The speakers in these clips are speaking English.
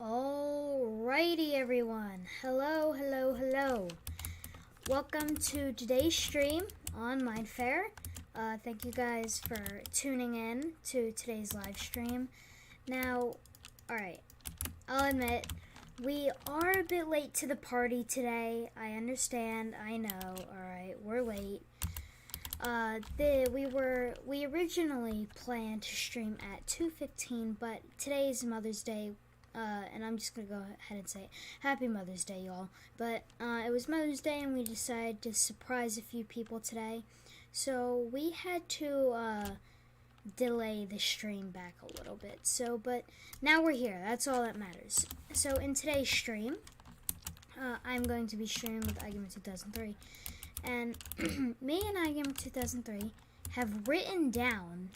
Alrighty, everyone. Hello, hello, hello. Welcome to today's stream on Mindfair. Thank you guys for tuning in to today's live stream. Now, alright, I'll admit, we are a bit late to the party today. I understand, I know, alright, we're late. We originally planned to stream at 2:15, but today is Mother's Day, and I'm just gonna go ahead and say it. Happy Mother's Day, y'all. But it was Mother's Day, and we decided to surprise a few people today, so we had to delay the stream back a little bit. But now we're here. That's all that matters. So in today's stream, I'm going to be streaming with iGamer2003. And me and iGamer2003 have written down,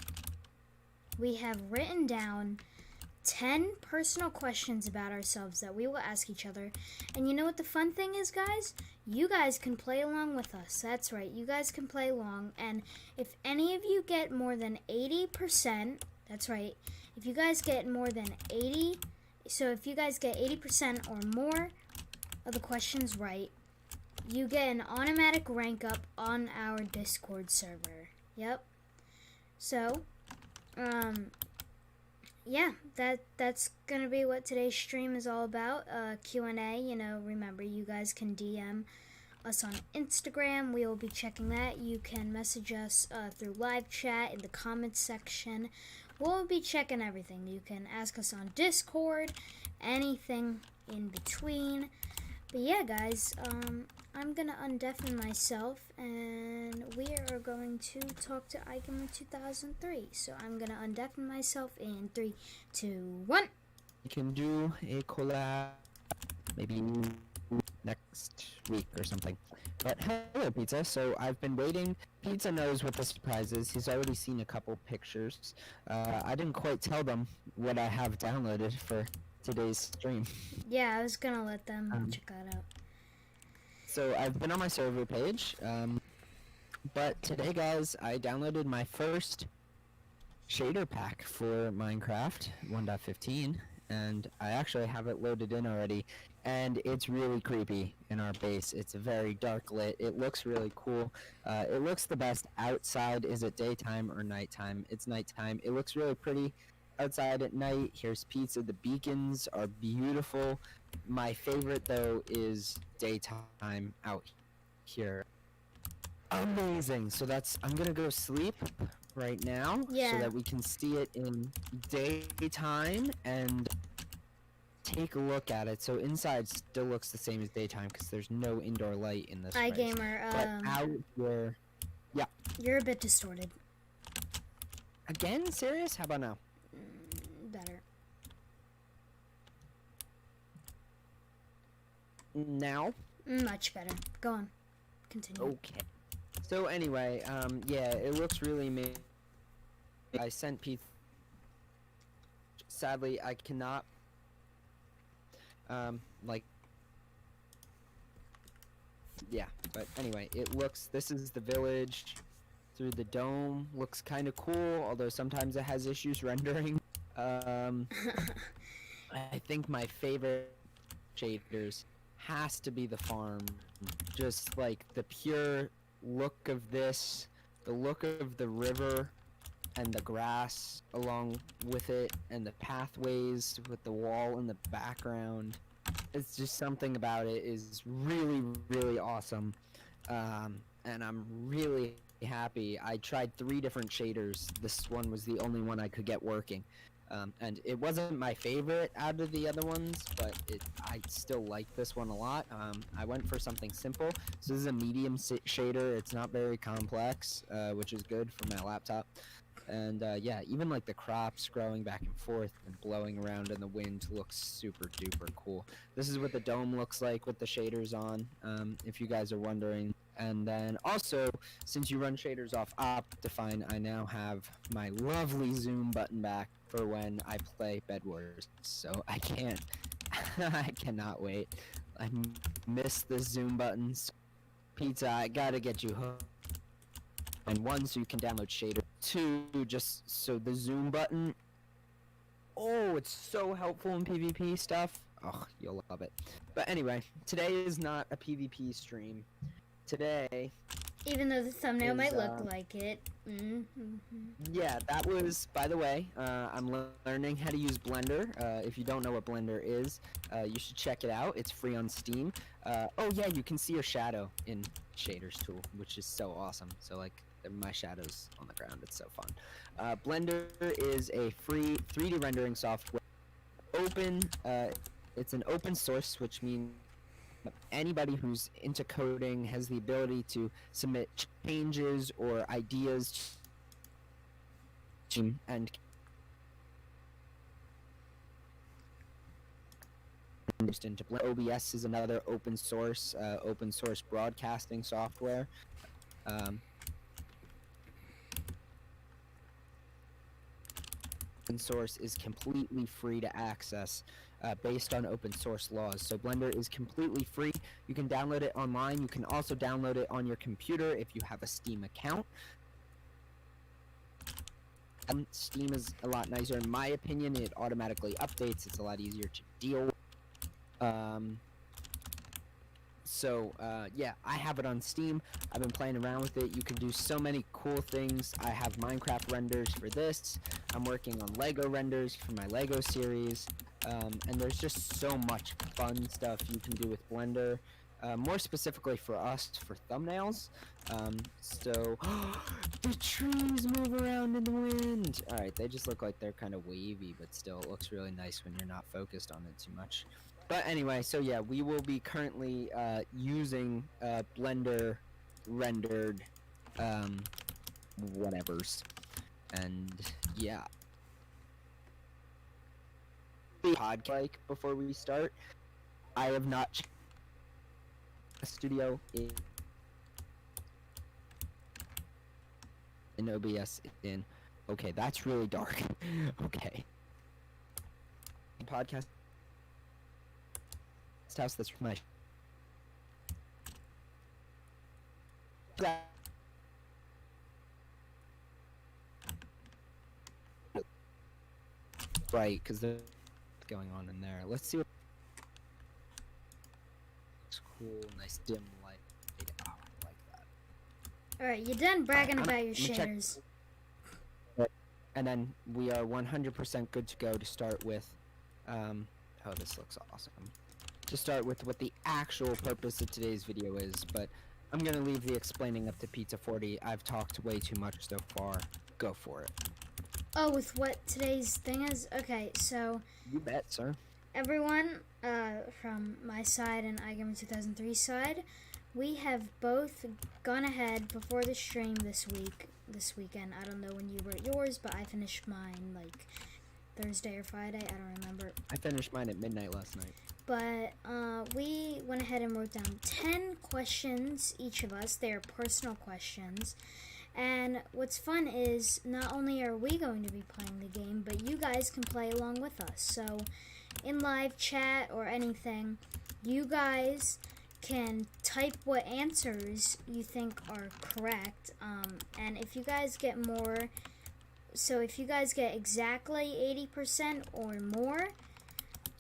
10 personal questions about ourselves that we will ask each other. And you know what the fun thing is, guys? You guys can play along with us. That's right, you guys can play along. And if any of you get more than 80%, that's right, if you guys get more than 80, so if you guys get 80% or more of the questions right, you get an automatic rank up on our Discord server. Yep. So, yeah, that's gonna be what today's stream is all about. Q&A, you know, remember you guys can DM us on Instagram. We will be checking that. You can message us through live chat in the comments section. We'll be checking everything. You can ask us on Discord, anything in between. But yeah, guys, I'm gonna undeafen myself, and we are going to talk to iGamer2003. So I'm gonna undeafen myself in 3, 2, 1. We can do a collab maybe next week or something. But hello, Pizza. So I've been waiting. Pizza knows what the surprise is. He's already seen a couple pictures. I didn't quite tell them what I have downloaded for today's stream. Yeah, I was gonna let them check that out. So I've been on my server page, but today, guys, I downloaded my first shader pack for Minecraft 1.15, and I actually have it loaded in already, and it's really creepy in our base. It's very dark lit. It looks really cool. It looks the best outside. Is it daytime or nighttime? It's nighttime. It looks really pretty outside at night. Here's pizza. The beacons are beautiful. My favorite, though, is daytime out here. Amazing. So I'm gonna go sleep right now, so that we can see it in daytime and take a look at it. So inside still looks the same as daytime because there's no indoor light in this place. iGamer, but out here, yeah. You're a bit distorted. Again? Serious? How about now? Better. Now? Much better. Go on. Continue. Okay. So anyway, yeah, it looks really amazing. I sent Pete. Sadly, I cannot, yeah, but anyway, this is the village through the dome. Looks kind of cool, although sometimes it has issues rendering. I think my favorite shaders has to be the farm. Just like the pure look of this, the look of the river and the grass along with it, and the pathways with the wall in the background. It's just something about it is really, really awesome. And I'm really happy. I tried 3 different shaders. This one was the only one I could get working. And it wasn't my favorite out of the other ones, but I still like this one a lot. I went for something simple. So this is a medium shader. It's not very complex, which is good for my laptop. And yeah, even like the crops growing back and forth and blowing around in the wind looks super duper cool. This is what the dome looks like with the shaders on, if you guys are wondering. And then also, since you run shaders off Optifine, I now have my lovely zoom button back for when I play Bed Wars. So I can't, I cannot wait. I miss the zoom buttons. Pizza, I gotta get you hooked. And 1, so you can download shader. 2, just so the zoom button Oh, it's so helpful in PvP stuff. Oh, you'll love it. But anyway, today is not a PvP stream. Today Even though the thumbnail is, might look like it. yeah, that was, by the way, I'm learning how to use Blender. If you don't know what Blender is, you should check it out. It's free on Steam. Oh yeah, you can see your shadow in Shaders tool, which is so awesome. So like, my shadows on the ground, it's so fun. Blender is a free 3D rendering software. It's an open source, which means anybody who's into coding has the ability to submit changes or ideas and into OBS is another open source broadcasting software. Open source is completely free to access based on open source laws. So Blender is completely free. You can download it online. You can also download it on your computer if you have a Steam account. Steam is a lot nicer in my opinion. It automatically updates. It's a lot easier to deal with. Yeah, I have it on Steam. I've been playing around with it. You can do so many cool things. I have Minecraft renders for this. I'm working on Lego renders for my Lego series. And there's just so much fun stuff you can do with Blender. More specifically for us, for thumbnails. The trees move around in the wind. Alright, they just look like they're kind of wavy, but still it looks really nice when you're not focused on it too much. But anyway, so yeah, we will be currently using Blender rendered whatevers. And yeah. Podcast before we start. I have not checked the studio in OBS in. Okay, that's really dark. Okay. Podcast house that's my right, because there's going on in there. Let's see what looks cool, nice dim light. Oh, I like that. Alright, you done bragging about your shaders. And then we are 100% good to go to start with. Oh, this looks awesome. To start with what the actual purpose of today's video is, but I'm gonna leave the explaining up to Pizza 40. I've talked way too much so far. Go for it. Oh, with what today's thing is? Okay, so You bet, sir. everyone from my side and iGamer2003 side, we have both gone ahead before the stream this weekend. I don't know when you wrote yours, but I finished mine like Thursday or Friday. I don't remember. I finished mine at midnight last night. But we went ahead and wrote down 10 questions, each of us. They are personal questions. And what's fun is not only are we going to be playing the game, but you guys can play along with us. So in live chat or anything, you guys can type what answers you think are correct. And if you guys get more, so if you guys get exactly 80% or more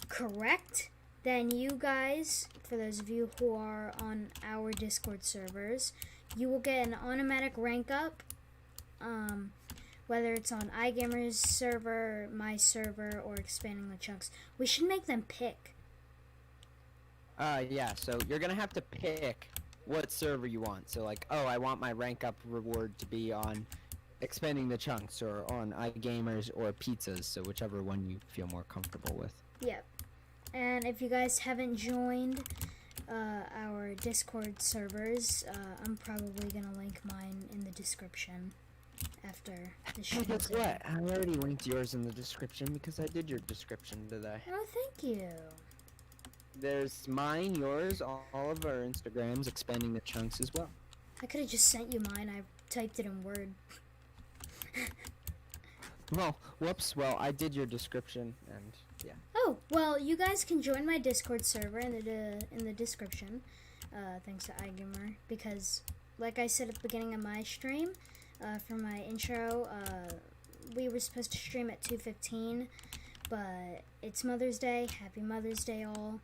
correct, then you guys, for those of you who are on our Discord servers, you will get an automatic rank up, whether it's on iGamer's server, my server, or Expanding the Chunks. We should make them pick. Yeah, so you're gonna have to pick what server you want. So like, oh, I want my rank up reward to be on Expanding the Chunks, or on iGamers, or Pizzas, so whichever one you feel more comfortable with. Yep. And if you guys haven't joined our Discord servers, I'm probably going to link mine in the description after the show. Guess what? I already linked yours in the description because I did your description today. Oh, thank you. There's mine, yours, all of our Instagrams, Expanding the Chunks as well. I could have just sent you mine. I typed it in Word. Well, whoops. Well, I did your description, and yeah. Oh, well, you guys can join my Discord server in the description, thanks to iGamer, because, like I said at the beginning of my stream, for my intro, we were supposed to stream at 2:15, but it's Mother's Day. Happy Mother's Day, all.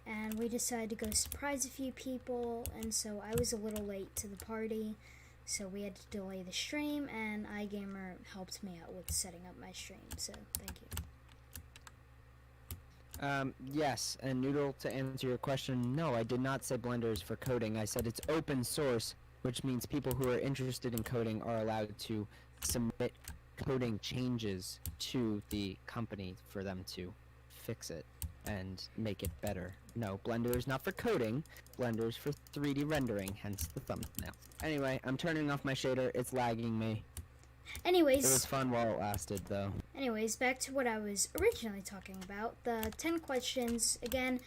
And we decided to go surprise a few people, and so I was a little late to the party, so we had to delay the stream, and iGamer helped me out with setting up my stream, so thank you. Yes, and Noodle, to answer your question, no, I did not say Blender is for coding. I said it's open source, which means people who are interested in coding are allowed to submit coding changes to the company for them to fix it and make it better. No, Blender is not for coding. Blender is for 3D rendering, hence the thumbnail. Anyway, I'm turning off my shader. It's lagging me. Anyways, It was fun while it lasted, though. Anyways, back to what I was originally talking about. The 10 questions, again,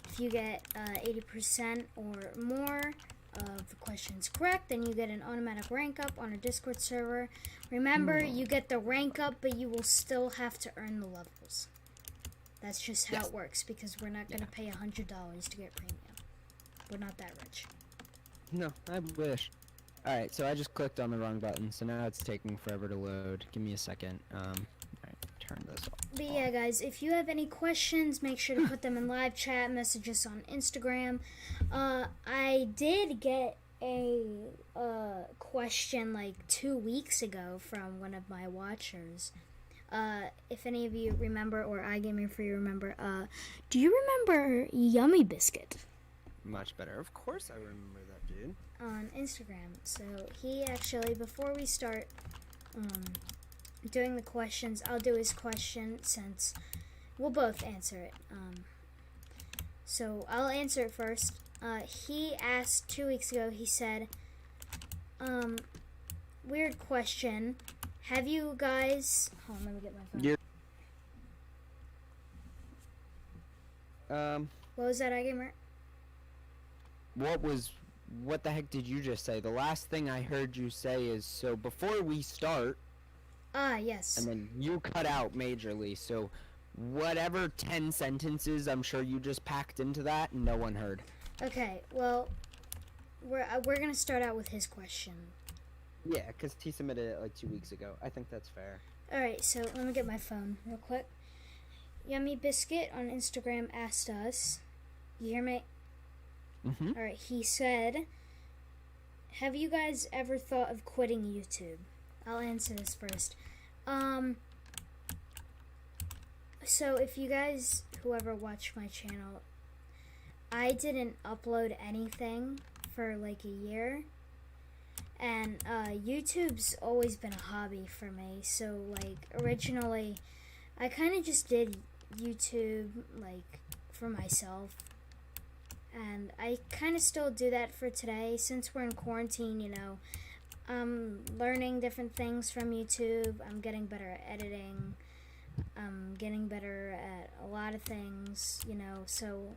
if you get 80% or more of the questions correct, then you get an automatic rank up on our Discord server. Remember, you get the rank up, but you will still have to earn the levels. That's just how it works, because we're not going to pay $100 to get premium. We're not that rich. No, I wish. Alright, so I just clicked on the wrong button, so now it's taking forever to load. Give me a second. Alright, turn this off. But yeah, guys, if you have any questions, make sure to put them in live chat, message us on Instagram. I did get a question like 2 weeks ago from one of my watchers. If any of you remember, or iGamer2003 remember, do you remember Yummy Biscuit? Much better. Of course I remember that, dude. On Instagram. So he actually, before we start doing the questions, I'll do his question since we'll both answer it. So I'll answer it first. He asked 2 weeks ago, he said, weird question. Have you guys... Hold on, let me get my phone. What was that, iGamer? What the heck did you just say? The last thing I heard you say is, so before we start... Yes. And then you cut out majorly, so whatever 10 sentences I'm sure you just packed into that, no one heard. Okay, well, we're gonna start out with his question. Yeah, because he submitted it like 2 weeks ago. I think that's fair. Alright, so let me get my phone real quick. Yummy Biscuit on Instagram asked us, you hear me? Mm-hmm. Alright, he said, have you guys ever thought of quitting YouTube? I'll answer this first. So if you guys, whoever watched my channel, I didn't upload anything for like a year. And YouTube's always been a hobby for me. So like originally, I kind of just did YouTube like for myself. And I kind of still do that for today. Since we're in quarantine, you know, I'm learning different things from YouTube. I'm getting better at editing. I'm getting better at a lot of things, you know. So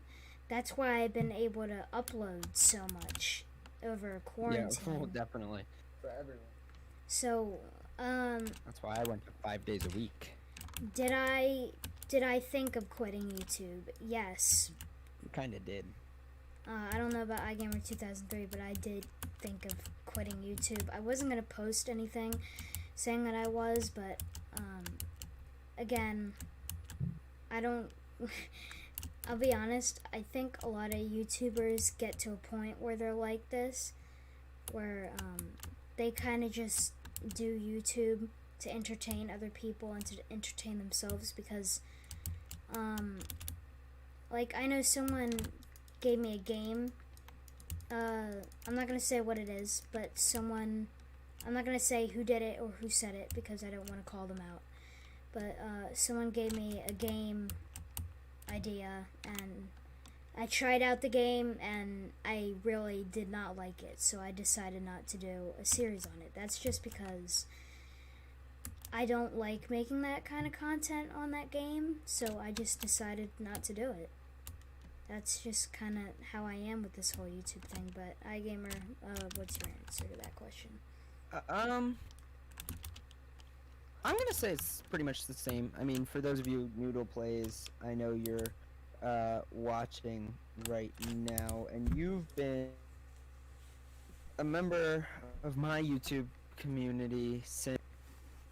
that's why I've been able to upload so much over quarantine. Yeah, definitely. For everyone. So, that's why I went to 5 days a week. Did I think of quitting YouTube? Yes. You kind of did. I don't know about iGamer2003, but I did think of quitting YouTube. I wasn't going to post anything saying that I was, but, again, I don't... I'll be honest, I think a lot of YouTubers get to a point where they're like this, where, they kind of just do YouTube to entertain other people and to entertain themselves, because, like, I know someone gave me a game. I'm not gonna say what it is, but I'm not gonna say who did it or who said it because I don't want to call them out. But someone gave me a game idea, and I tried out the game, and I really did not like it, so I decided not to do a series on it. That's just because I don't like making that kind of content on that game, so I just decided not to do it. That's just kind of how I am with this whole YouTube thing. But iGamer, what's your answer to that question? I'm gonna say it's pretty much the same. I mean, for those of you Noodle plays, I know you're watching right now, and you've been a member of my YouTube community since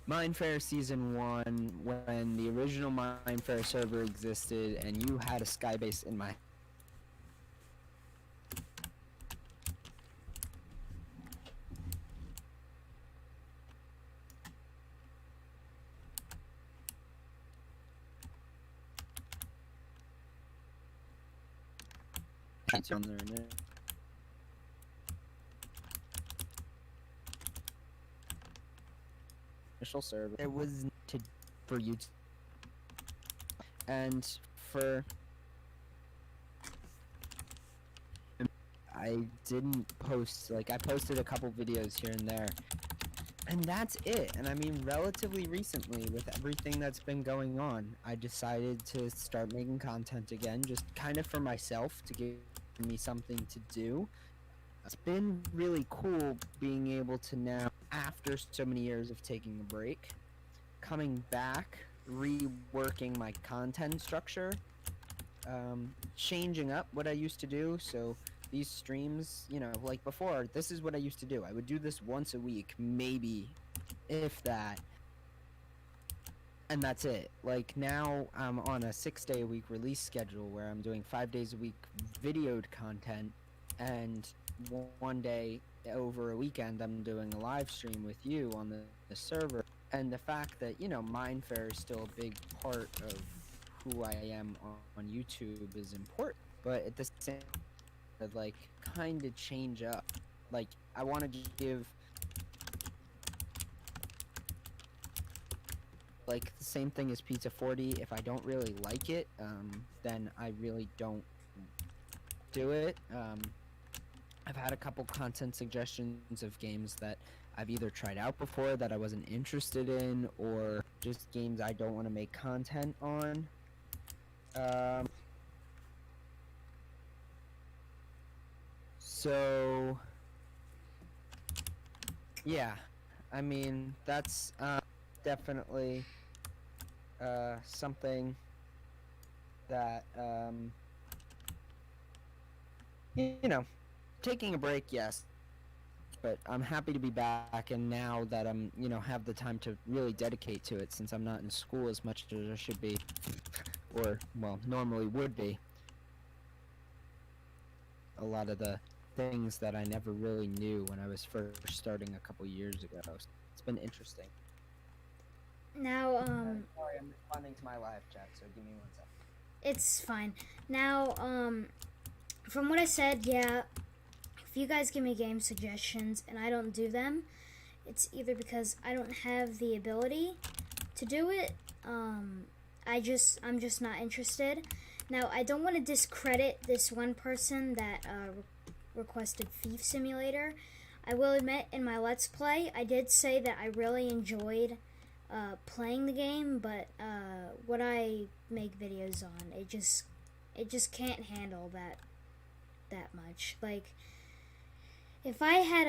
Mindfair Season 1, when the original Mindfair server existed and you had a skybase in my on their initial server, it was for you to, and for I didn't post, like I posted a couple videos here and there, and that's it. And I mean, relatively recently, with everything that's been going on, I decided to start making content again, just kind of for myself, to give me something to do. It's been really cool being able to now, after so many years of taking a break, coming back, reworking my content structure, changing up what I used to do. So these streams, you know, like before, this is what I used to do. I would do this once a week, maybe, if that, and that's it. Like now I'm on a 6-day-a-week release schedule where I'm doing 5 days a week videoed content, and one day over a weekend I'm doing a live stream with you on the server. And the fact that, you know, Mindfair is still a big part of who I am on YouTube is important, but at the same time, like, kind of change up. Like, I want to give, like, the same thing as Pizza 40. If I don't really like it, then I really don't do it. I've had a couple content suggestions of games that I've either tried out before that I wasn't interested in, or just games I don't want to make content on. So yeah, I mean, that's definitely something that, you know, taking a break, yes, but I'm happy to be back, and now that I'm, you know, have the time to really dedicate to it, since I'm not in school as much as I should be, or, well, normally would be. A lot of the things that I never really knew when I was first starting a couple years ago. It's been interesting. Now, Sorry, I'm responding to my live chat, so give me 1 second. it's fine. Now, from what I said, yeah, if you guys give me game suggestions and I don't do them, it's either because I don't have the ability to do it, I'm just not interested. Now, I don't want to discredit this one person that requested Thief Simulator. I will admit, in my Let's Play, I did say that I really enjoyed playing the game, but what I make videos on, it just can't handle that much. Like, if I had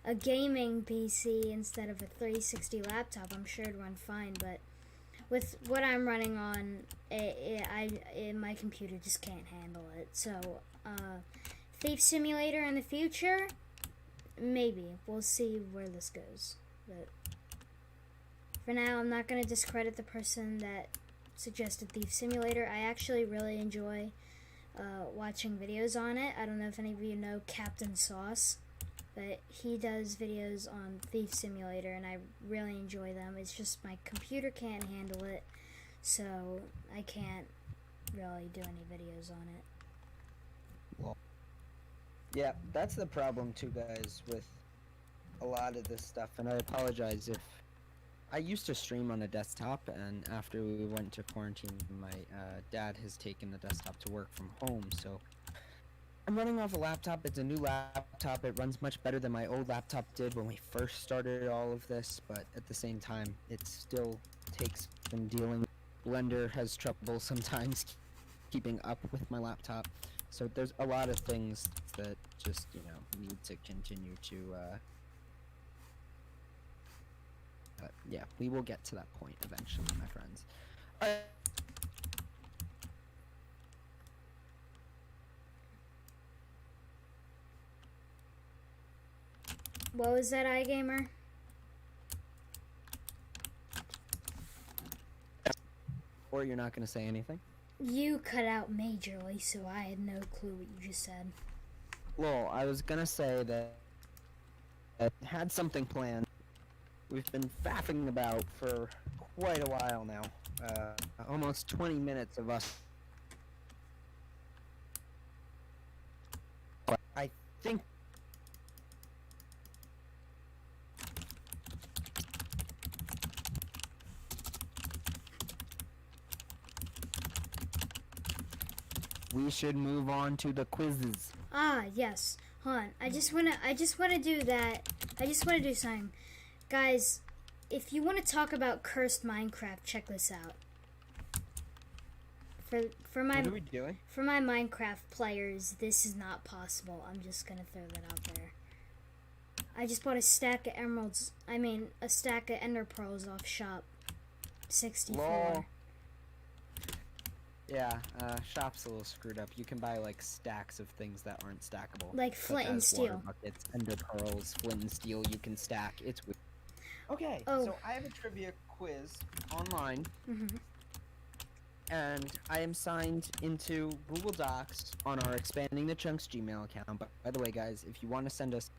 a gaming PC instead of a 360 laptop, I'm sure it'd run fine, but with what I'm running on, my computer just can't handle it. So, Thief Simulator in the future, maybe. We'll see where this goes. But for now, I'm not going to discredit the person that suggested Thief Simulator. I actually really enjoy watching videos on it. I don't know if any of you know Captain Sauce, but he does videos on Thief Simulator, and I really enjoy them. It's just my computer can't handle it, so I can't really do any videos on it. Well, yeah, that's the problem too, guys, with a lot of this stuff, and I apologize if I used to stream on a desktop, and after we went to quarantine, my dad has taken the desktop to work from home, so I'm running off a laptop. It's a new laptop. It runs much better than my old laptop did when we first started all of this, but at the same time, it still takes some dealing. Blender has trouble sometimes keeping up with my laptop, so there's a lot of things that just, you know, need to continue to, but yeah, we will get to that point eventually, my friends. What was that, iGamer? Or you're not going to say anything? You cut out majorly, so I had no clue what you just said. Well, I was going to say that I had something planned. We've been faffing about for quite a while now. Almost 20 minutes of us. I think we should move on to the quizzes. Ah, yes. Hold on. I just wanna do that. I just wanna do something. Guys, if you wanna talk about cursed Minecraft, check this out. For my What are we doing? For my Minecraft players, this is not possible. I'm just gonna throw that out there. I just bought a stack of emeralds. I mean, a stack of ender pearls off shop. 64. Lol. Yeah, shop's a little screwed up. You can buy like stacks of things that aren't stackable. Like flint and steel. Water buckets, ender pearls, flint and steel you can stack. It's weird. Okay, Oh. so I have a trivia quiz online. Mhm. And I am signed into Google Docs on our Expanding the Chunks Gmail account. But by the way, guys, if you want to send us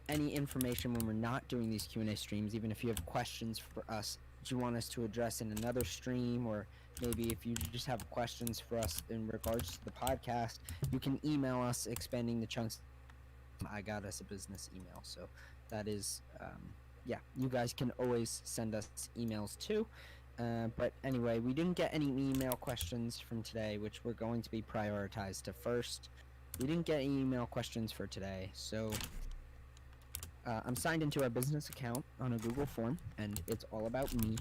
any information when we're not doing these Q&A streams, even if you have questions for us that you want us to address in another stream, or maybe if you just have questions for us in regards to the podcast, you can email us Expanding the Chunks. I got us a business email, so that is, yeah, you guys can always send us emails too. But anyway, we didn't get any email questions from today, which we're going to be prioritized to first. We didn't get any email questions for today, so I'm signed into our business account on a Google form, and it's all about me,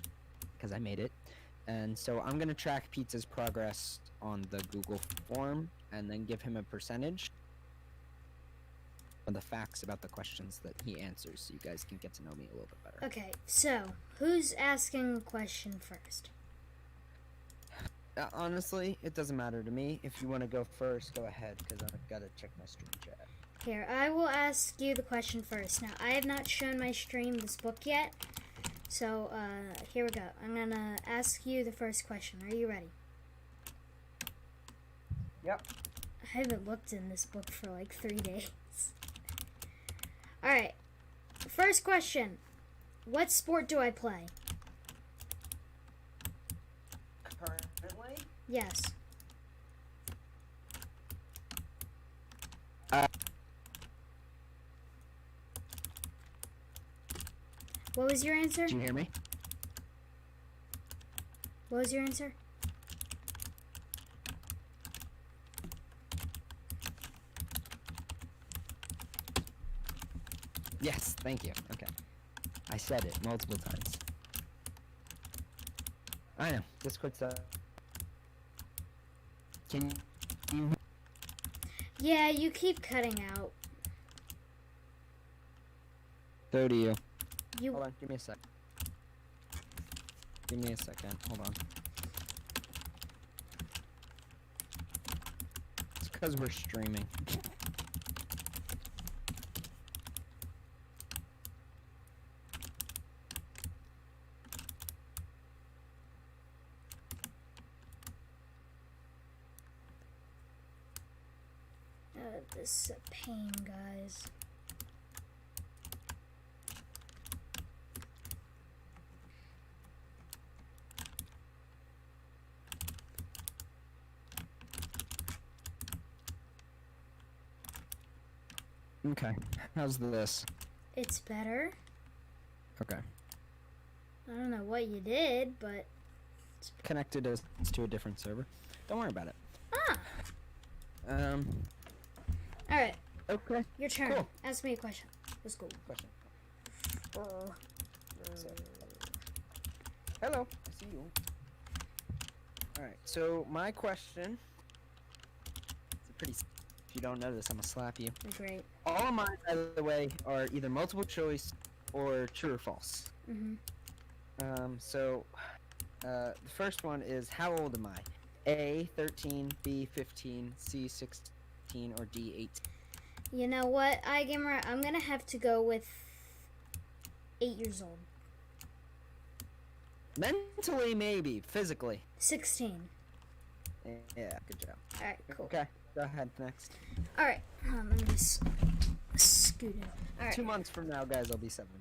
because I made it. And so I'm going to track Pizza's progress on the Google form, and then give him a percentage of the facts about the questions that he answers, so you guys can get to know me a little bit better. Okay, so who's asking a question first? Honestly, it doesn't matter to me. If you want to go first, go ahead, because I've got to check my stream chat. Here, I will ask you the question first. Now, I have not shown my stream this book yet, so here we go. I'm gonna ask you the first question. Are you ready? Yep. I haven't looked in this book for like 3 days. Alright, first question. What sport do I play? Currently? Yes. What was your answer? Did you hear me? What was your answer? Yes, thank you. Okay. I said it multiple times. I know. Discord stuff. Can you... Yeah, you keep cutting out. So do you. You Hold on, give me a sec. Give me a second. Hold on. It's because we're streaming. this is a pain, guys. Okay. How's this? It's better. Okay. I don't know what you did, but Connected us to a different server. Don't worry about it. ah. All right, Okay. your turn. Cool. Ask me a question. Let's go. Question. Oh. Hello. I see you. Alright, so my question. It's a pretty. If you don't know this, I'm gonna slap you. Great. All of mine, by the way, are either multiple choice or true or false. Mhm. So, the first one is, how old am I? A, 13, B, 15, C, 16, or D, 18? You know what, iGamer? I'm gonna have to go with 8 years old. Mentally, maybe. Physically. 16. Yeah, good job. All right, cool. Okay, go ahead, next. All right, let me just scoot in. All right. 2 months from now, guys, I'll be 17.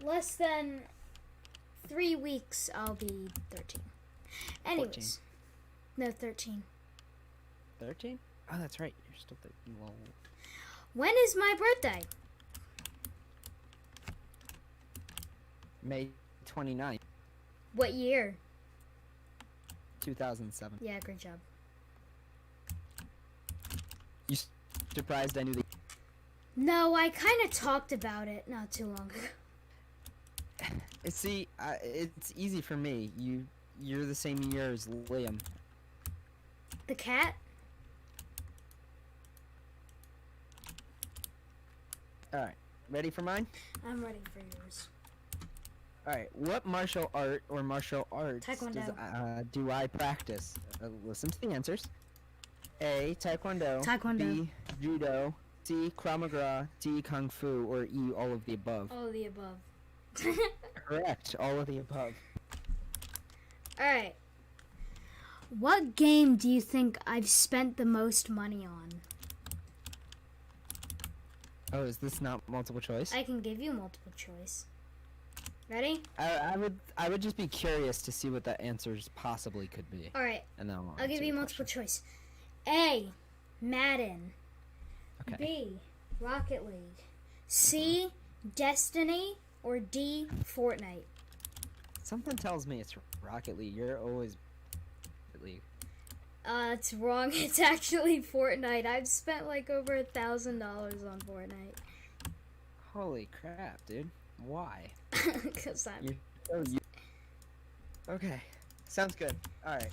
Less than 3 weeks, I'll be 13. Anyways. 14. No, 13. 13? Oh, that's right. You're still 13. Well, When is my birthday? May 29th, What year? 2007. Yeah, great job. You surprised I knew the... No, I kind of talked about it not too long ago. See, it's easy for me. You're the same year as Liam. The cat? Alright, ready for mine? I'm ready for yours. Alright, what martial art or martial arts Taekwondo. do I practice? Listen to the answers. A. Taekwondo. Taekwondo. B. Judo. C. Krav Maga. D. Kung Fu. Or E. All of the above. All of the above. Correct. All of the above. Alright. What game do you think I've spent the most money on? Oh, is this not multiple choice? I can give you multiple choice. Ready? I would just be curious to see what the answers possibly could be. Alright. And then I'll give you multiple choice. A. Madden. Okay. B. Rocket League. C. Destiny. Or D. Fortnite. Something tells me it's Rocket League. You're always Rocket League. It's wrong. It's actually Fortnite. I've spent like over $1,000 on Fortnite. Holy crap, dude. Why? Because I'm... You're so okay. Sounds good. Alright.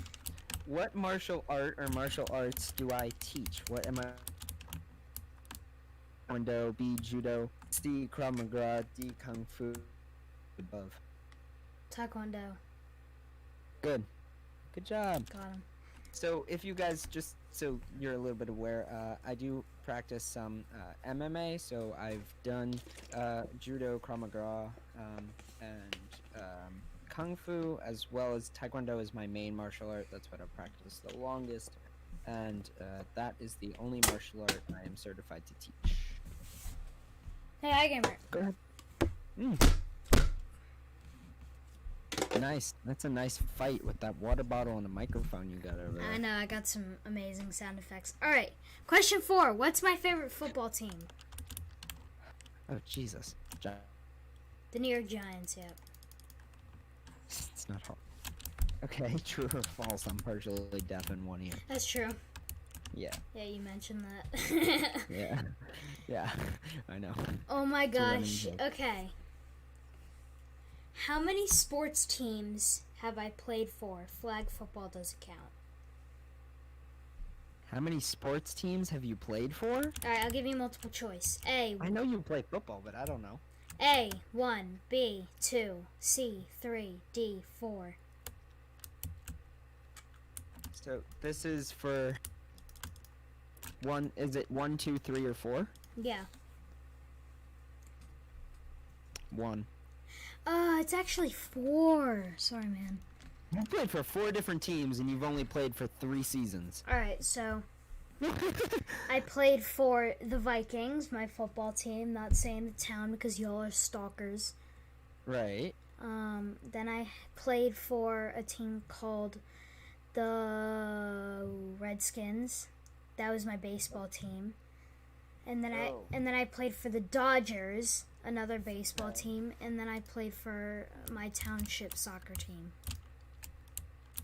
What martial art or martial arts do I teach? What am I? Taekwondo, B. Judo, C. Krav Maga, D. Kung Fu. Above. Taekwondo. Good. Good job. Got him. So, if you guys just so you're a little bit aware, I do practice some MMA. So I've done judo, Krav Maga, and Kung Fu, as well as Taekwondo is my main martial art. That's what I've practiced the longest, and that is the only martial art I am certified to teach. Hey, iGamer. Go ahead. Nice. That's a nice fight with that water bottle and the microphone you got over there. I know, I got some amazing sound effects. Alright, question 4. What's my favorite football team? Oh, Jesus. The New York Giants, yeah. It's not hard. Okay, true or false, I'm partially deaf in one ear. That's true. Yeah. Yeah, you mentioned that. Yeah. Yeah, I know. Oh my gosh. Okay. How many sports teams have I played for? Flag football doesn't count. How many sports teams have you played for? Alright, I'll give you multiple choice. A. I know you play football, but I don't know. A. 1. B. 2. C. 3. D. 4. So this is for one. Is it 1, 2, 3, or 4? Yeah. 1. It's actually 4. Sorry, man. You played for 4 different teams, and you've only played for 3 seasons. Alright, so I played for the Vikings, my football team, not saying the town because y'all are stalkers. Right. Then I played for a team called the Redskins. That was my baseball team. And then I played for the Dodgers, another baseball team, and then I played for my township soccer team.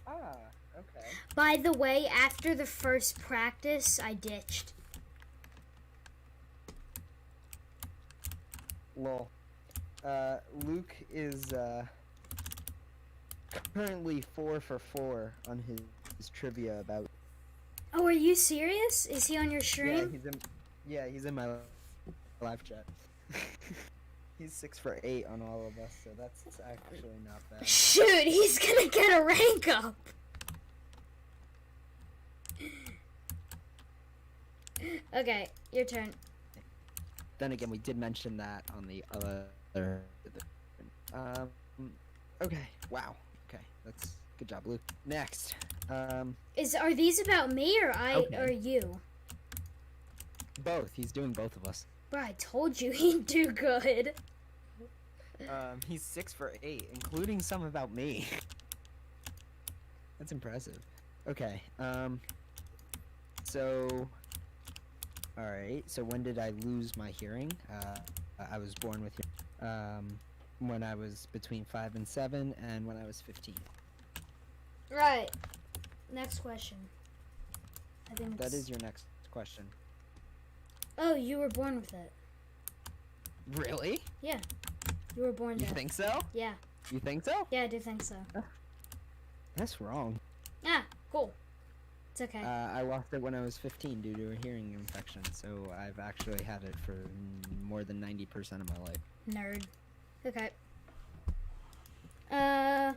Ah, okay. By the way, after the first practice, I ditched. Lol. Luke is currently 4 for 4 on his trivia about. Oh, are you serious? Is he on your stream? Yeah, he's in my live chat. He's 6 for 8 on all of us, so that's actually not bad. Shoot, he's gonna get a rank up. Okay, your turn. Then again, we did mention that on the other. Okay. Wow. Okay. That's good job, Luke. Next. Are these about me or Okay. or you? Both. He's doing both of us. Bro, I told you he'd do good. He's 6 for 8, including some about me. That's impressive. Okay. So. All right. So when did I lose my hearing? I was born with hearing. When I was between 5 and 7, and when I was 15. Right. Next question. I think That is your next question. Oh, you were born with it. Really? Yeah. You were born You deaf. think so? Yeah. You think so? Yeah, I do think so. That's wrong. Ah, cool. It's okay. I lost it when I was 15 due to a hearing infection, so I've actually had it for more than 90% of my life. Nerd. Okay. Alright.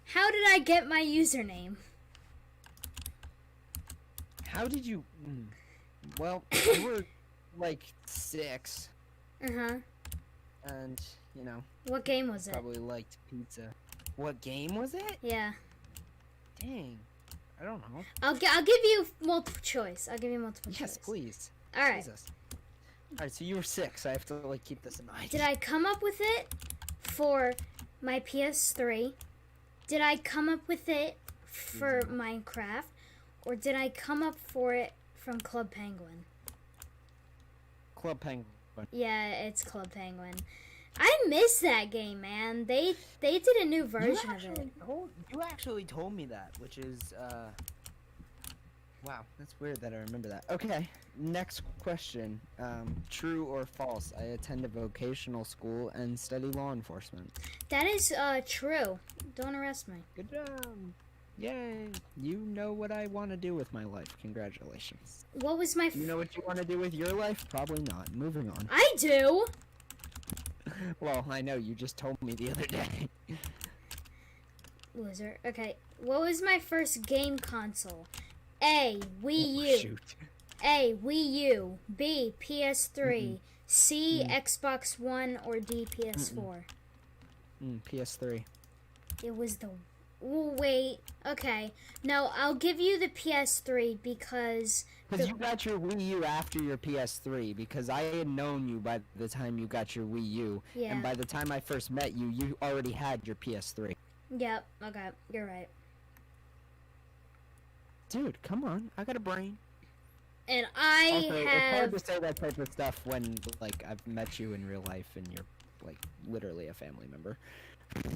How did I get my username? How did you... Well, you were, like, 6, Uh-huh. and, you know, What game was it? probably liked pizza. What game was it? Yeah. Dang. I don't know. I'll give you multiple choice. I'll give you multiple choice. Yes, please. Alright. Jesus. Alright, so you were 6. I have to, like, keep this in mind. Did I come up with it for my PS3? Did I come up with it for Minecraft? Or did I come up for it from Club Penguin? Club Penguin. Yeah, it's Club Penguin. I miss that game, man. They did a new version of it. You actually told me that, which is, wow, that's weird that I remember that. Okay, next question. True or false? I attend a vocational school and study law enforcement. That is true. Don't arrest me. Good job. Yay. You know what I want to do with my life. Congratulations. What was my You know what you want to do with your life? Probably not. Moving on. I do. Well, I know. You just told me the other day. Loser. Okay. What was my first game console? A. Wii U. Shoot. A. Wii U. B. PS3. C. Xbox One. Or D. PS4. PS3. It was the... Oh, wait. Okay. No, I'll give you the PS3 because... Because you got your Wii U after your PS3, because I had known you by the time you got your Wii U, Yeah. and by the time I first met you, you already had your PS3. Yep. Okay. You're right. Dude, come on. I got a brain. And I Also, it's have... hard to say that type of stuff when, like, I've met you in real life and you're, like, literally a family member.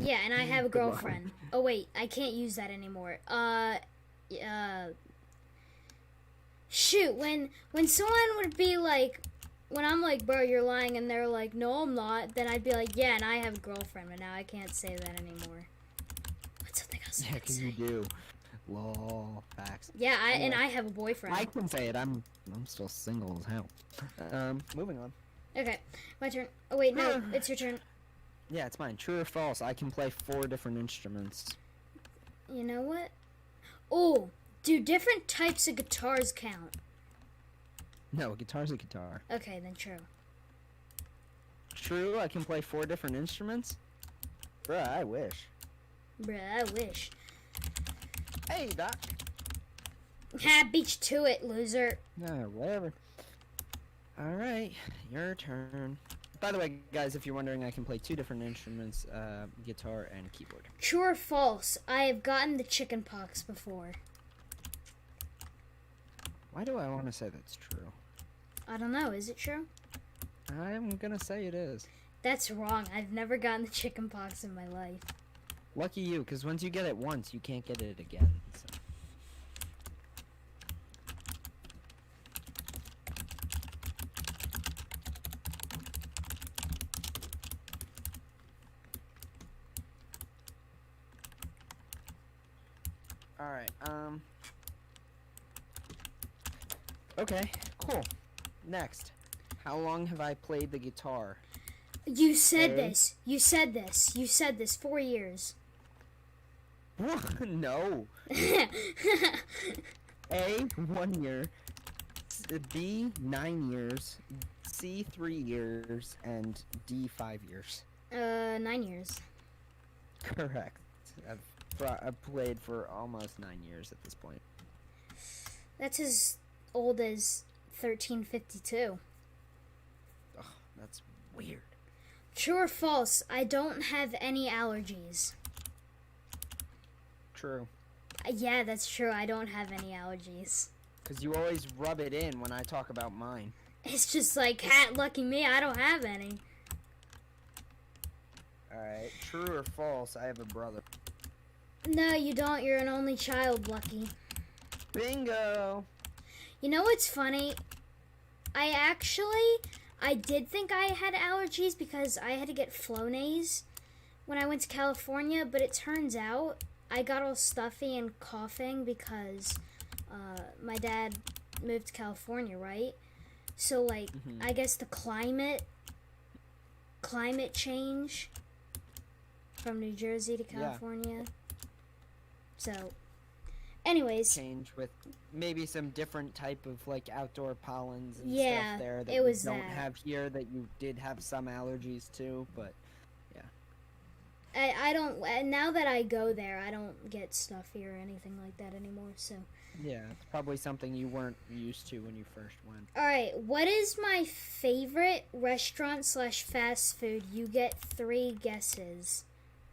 Yeah, and I have a Good luck. girlfriend. Oh, wait. I can't use that anymore. Shoot, when someone would be like, when I'm like, bro, you're lying, and they're like, no, I'm not, then I'd be like, yeah, and I have a girlfriend, but now I can't say that anymore. What's something else I Yeah, could because say? you do. Lol. Facts. Yeah, and Anyway. I have a boyfriend. I can say it. I'm still single as hell. Moving on. Okay, my turn. Oh, wait, no, it's your turn. Yeah, it's mine. True or false? I can play 4 different instruments. You know what? Oh, do different types of guitars count? No, a guitar's a guitar. Okay, then true. True, I can play 4 different instruments? Bruh, I wish. Bruh, I wish. Hey, Doc. Ha, beat you to it, loser. Whatever. Alright, your turn. By the way, guys, if you're wondering, I can play 2 different instruments, guitar and keyboard. True or false? I have gotten the chicken pox before. Why do I want to say that's true? I don't know. Is it true? I'm gonna say it is. That's wrong. I've never gotten the chicken pox in my life. Lucky you, because once you get it once, you can't get it again. So. Alright, okay, cool. Next. How long have I played the guitar? You said Okay. this. You said this. You said this. 4 years. No. A, 1 year. B, 9 years. C, 3 years. And D, 5 years. 9 years. Correct. I've played for almost 9 years at this point. That's as old as 1352. Ugh, that's weird. True or false? I don't have any allergies. True. Yeah, that's true. I don't have any allergies. Because you always rub it in when I talk about mine. It's just like, lucky me, I don't have any. Alright, true or false, I have a brother. No, you don't. You're an only child, Lucky. Bingo! You know what's funny? I did think I had allergies because I had to get Flonase when I went to California, but it turns out I got all stuffy and coughing because my dad moved to California, right? So, like, I guess the climate change from New Jersey to California. Yeah. So, anyways. Change with maybe some different type of, like, outdoor pollens and yeah, stuff there that it was you don't that. have here that you did have some allergies to, but, yeah. I don't, now that I go there, I don't get stuffy or anything like that anymore, so. Yeah, it's probably something you weren't used to when you first went. Alright, what is my favorite restaurant / fast food? You get 3 guesses.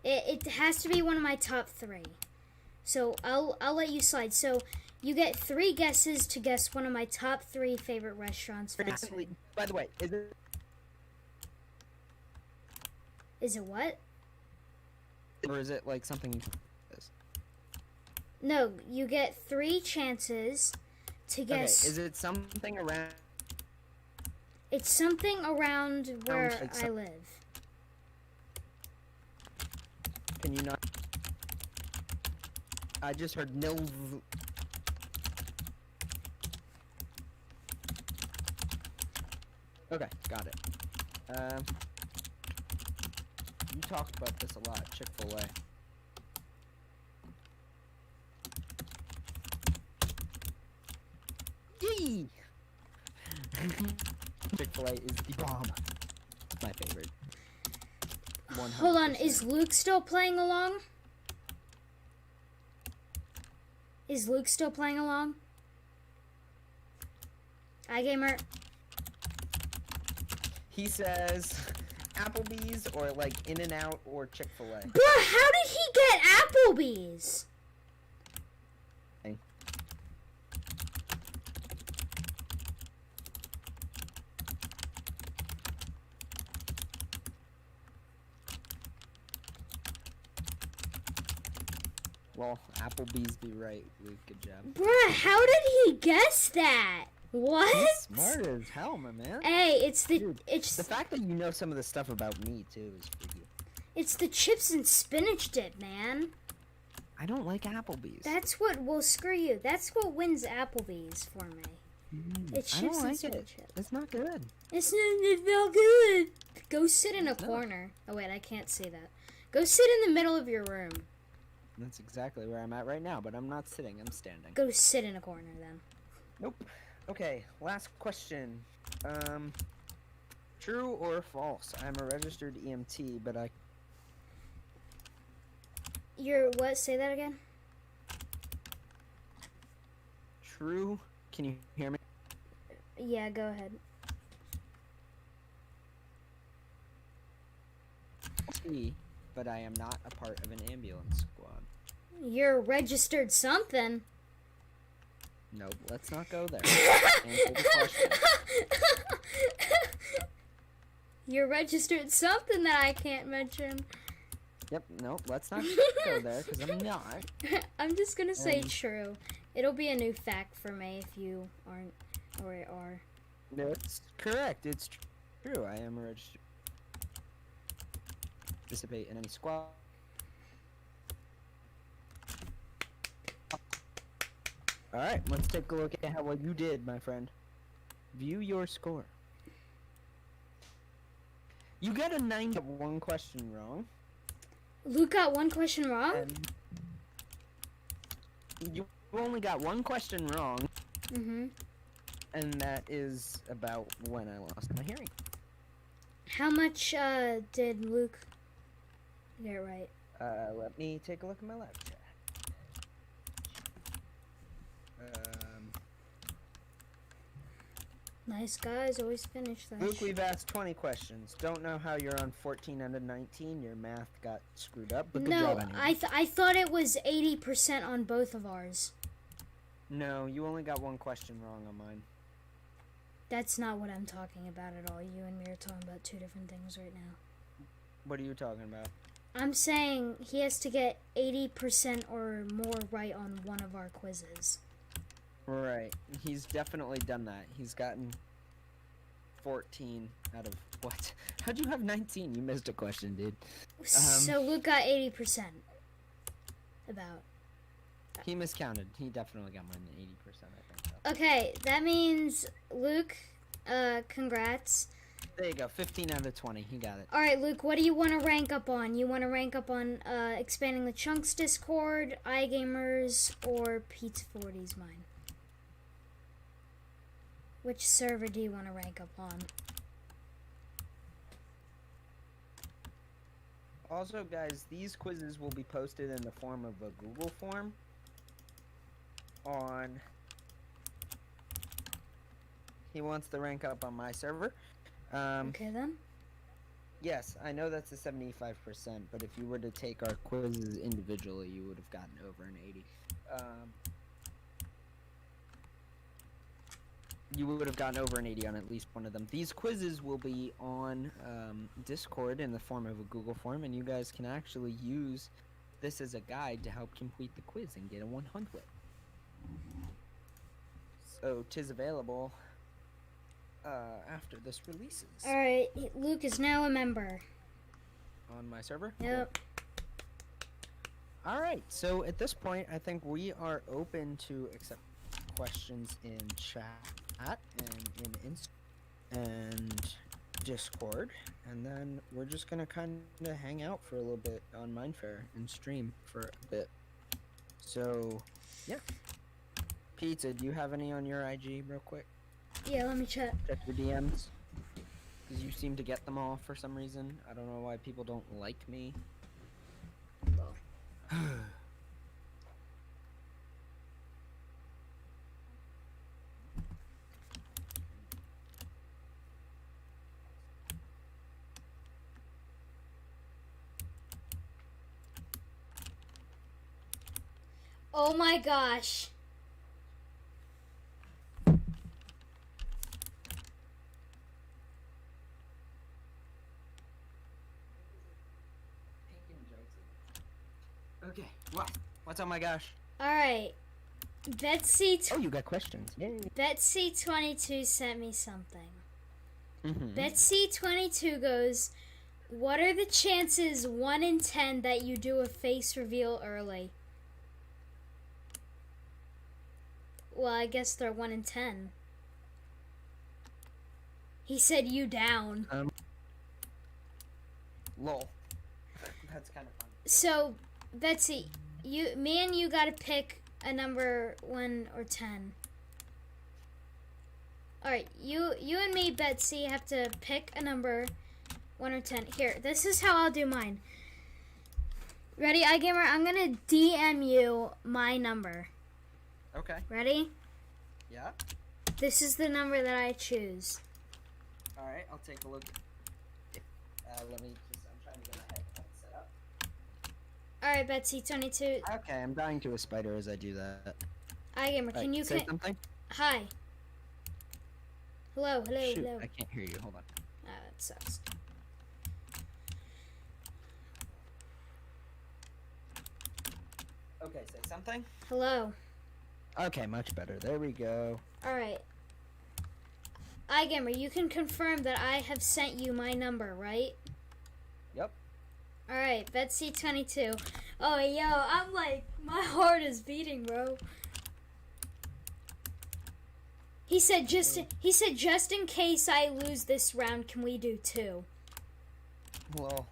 It has to be one of my top 3. So I'll let you slide. So you get 3 guesses to guess one of my top 3 favorite restaurants fast food. By the way, Is it what? Or is it like something? No, you get 3 chances to guess. Okay, is it something around? It's something around where I live. Can you not? I just heard nils. Okay, got it. You talked about this a lot, Chick-fil-A. Yee! Chick-fil-A is the bomb. My favorite. 100%. Hold on, is Luke still playing along? Is Luke still playing along? iGamer. He says Applebee's or like In-N-Out or Chick-fil-A. Bro, how did he get Applebee's? Hey. Well, Applebee's be right, Luke. Good job. Bruh, how did he guess that? What? He's smart as hell, my man. Hey, it's the Dude, the fact that you know some of the stuff about me too is freaky. It's the chips and spinach dip, man. I don't like Applebee's. That's what will screw you. That's what wins Applebee's for me. It's I chips don't and like spinach it. dip. It's not good. It's not good. Go sit in a corner. Oh wait, I can't say that. Go sit in the middle of your room. That's exactly where I'm at right now, but I'm not sitting. I'm standing. Go sit in a corner then. Nope. Okay, last question. True or false? I'm a registered EMT, but I... You're what? Say that again? True? Can you hear me? Yeah, go ahead. But I am not a part of an ambulance squad. You're registered something. Nope, let's not go there. Answer the question. You're registered something that I can't mention. Yep, nope, let's not go there, because I'm not. I'm just gonna say true. It'll be a new fact for me if you aren't, or are. That's correct, it's true. I am a registered... Participate in any squad. Alright, let's take a look at how well you did, my friend. View your score. You got a 9 got one question wrong. Luke got one question wrong? You only got one question wrong. Mm-hmm. And that is about when I lost my hearing. How much did Luke get right? Let me take a look at my live chat. Nice guys, always finish that. Luke, we've asked 20 questions. Don't know how you're on 14 out of 19. Your math got screwed up, but good job anyway. I thought it was 80% on both of ours. No, you only got one question wrong on mine. That's not what I'm talking about at all. You and me are talking about two different things right now. What are you talking about? I'm saying he has to get 80% or more right on one of our quizzes. Right. He's definitely done that. He's gotten 14 out of what? How'd you have 19? You missed a question, dude. So Luke got 80%. About. He miscounted. He definitely got more than 80%, I think. So. Okay, that means Luke, congrats. There you go. 15 out of 20. He got it. Alright, Luke, what do you want to rank up on? You want to rank up on expanding the Chunks Discord, iGamers, or Pizza 40's mine? Which server do you want to rank up on? Also, guys, these quizzes will be posted in the form of a Google form on... He wants to rank up on my server. Okay, then. Yes, I know that's a 75%, but if you were to take our quizzes individually, you would have gotten over an 80. You would have gotten over an 80 on at least one of them. These quizzes will be on Discord in the form of a Google form, and you guys can actually use this as a guide to help complete the quiz and get a 100. So, 'tis available after this releases. Alright, Luke is now a member. On my server? Yep. Cool. Alright, so at this point, I think we are open to accept questions in chat and in and Discord, and then we're just gonna kind of hang out for a little bit on Mindfair and stream for a bit. So, yeah. Pizza, do you have any on your IG real quick? Yeah, let me check. Check your DMs. Because you seem to get them all for some reason. I don't know why people don't like me. Oh my gosh. Okay, what? What's oh my gosh? Alright. Betsy Oh, you got questions. Yay. Betsy22 sent me something. Mm-hmm. Betsy22 goes, what are the chances 1 in 10 that you do a face reveal early? Well, I guess they're 1 in 10. He said you down. Lol. That's kind of fun. So, Betsy, me and you gotta pick a number 1 or 10. Alright, you and me, Betsy, have to pick a number 1 or 10. Here, this is how I'll do mine. Ready, iGamer? I'm gonna DM you my number. Okay. Ready? Yeah. This is the number that I choose. Alright, I'll take a look. Let me just, I'm trying to get my headphones set up. Alright, Betsy22. Okay, I'm dying to a spider as I do that. iGamer, can you say something? Hi. Hello, hello, Shoot, hello. I can't hear you. Hold on. Ah, that sucks. Okay, say something. Hello. Okay, much better. There we go. Alright. iGamer, you can confirm that I have sent you my number, right? Yep. Alright, Betsy22. Oh, yo, I'm like, my heart is beating, bro. He said just in case I lose this round, can we do 2? Well.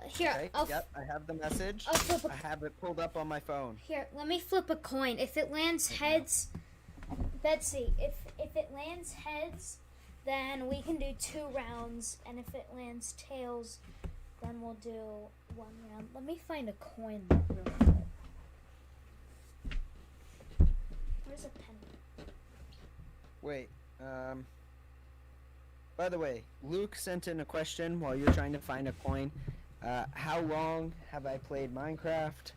Here, Okay, yep, I have the message. I have it pulled up on my phone. Here, let me flip a coin. If it lands heads, Betsy, if it lands heads, then we can do 2 rounds, and if it lands tails, Then we'll do one round. Let me find a coin real quick. Where's a penny? Wait. By the way, Luke sent in a question while you're trying to find a coin. How long have I played Minecraft?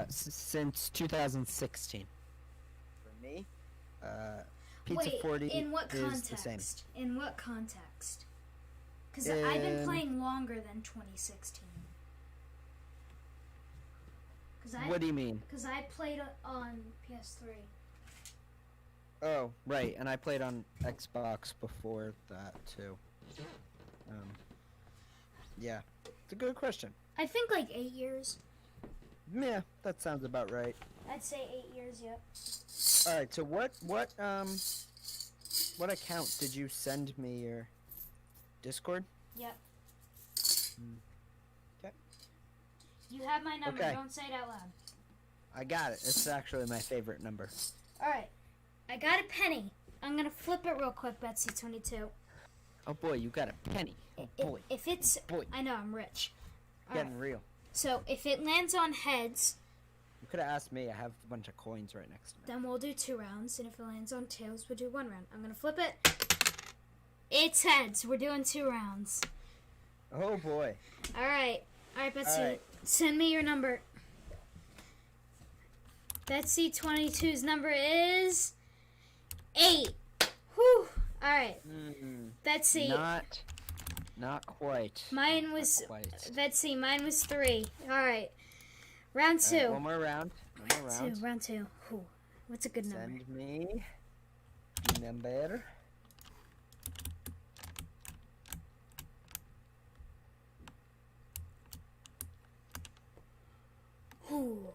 Since 2016. For me, Pizza Wait, 40 in what is the same. context? In what context? Because I've been playing longer than 2016. What do you mean? Because I played on PS3. Oh, right, and I played on Xbox before that too. Yeah, it's a good question. I think like 8 years. Yeah, that sounds about right. I'd say 8 years, yep. All right, so what account did you send me your Discord? Yep. Okay. You have my number. Okay. Don't say it out loud. I got it. It's actually my favorite number. All right. I got a penny. I'm gonna flip it real quick, Betsy22. Oh boy, you got a penny. Oh boy. If it's, boy. I know I'm rich. All Getting right. real. So if it lands on heads, You could have asked me. I have a bunch of coins right next to me. then we'll do 2 rounds, and if it lands on tails, we'll do 1 round. I'm gonna flip it. It's heads. We're doing 2 rounds. Oh boy. All right, Betsy. All right. Send me your number. Betsy22's number is 8. Whew. All right, Betsy. Not quite. Mine was Not quite. Betsy. Mine was 3. All right, round 2. All right, one more round. Round 2. Whew. What's a good number? Send me number. Whew.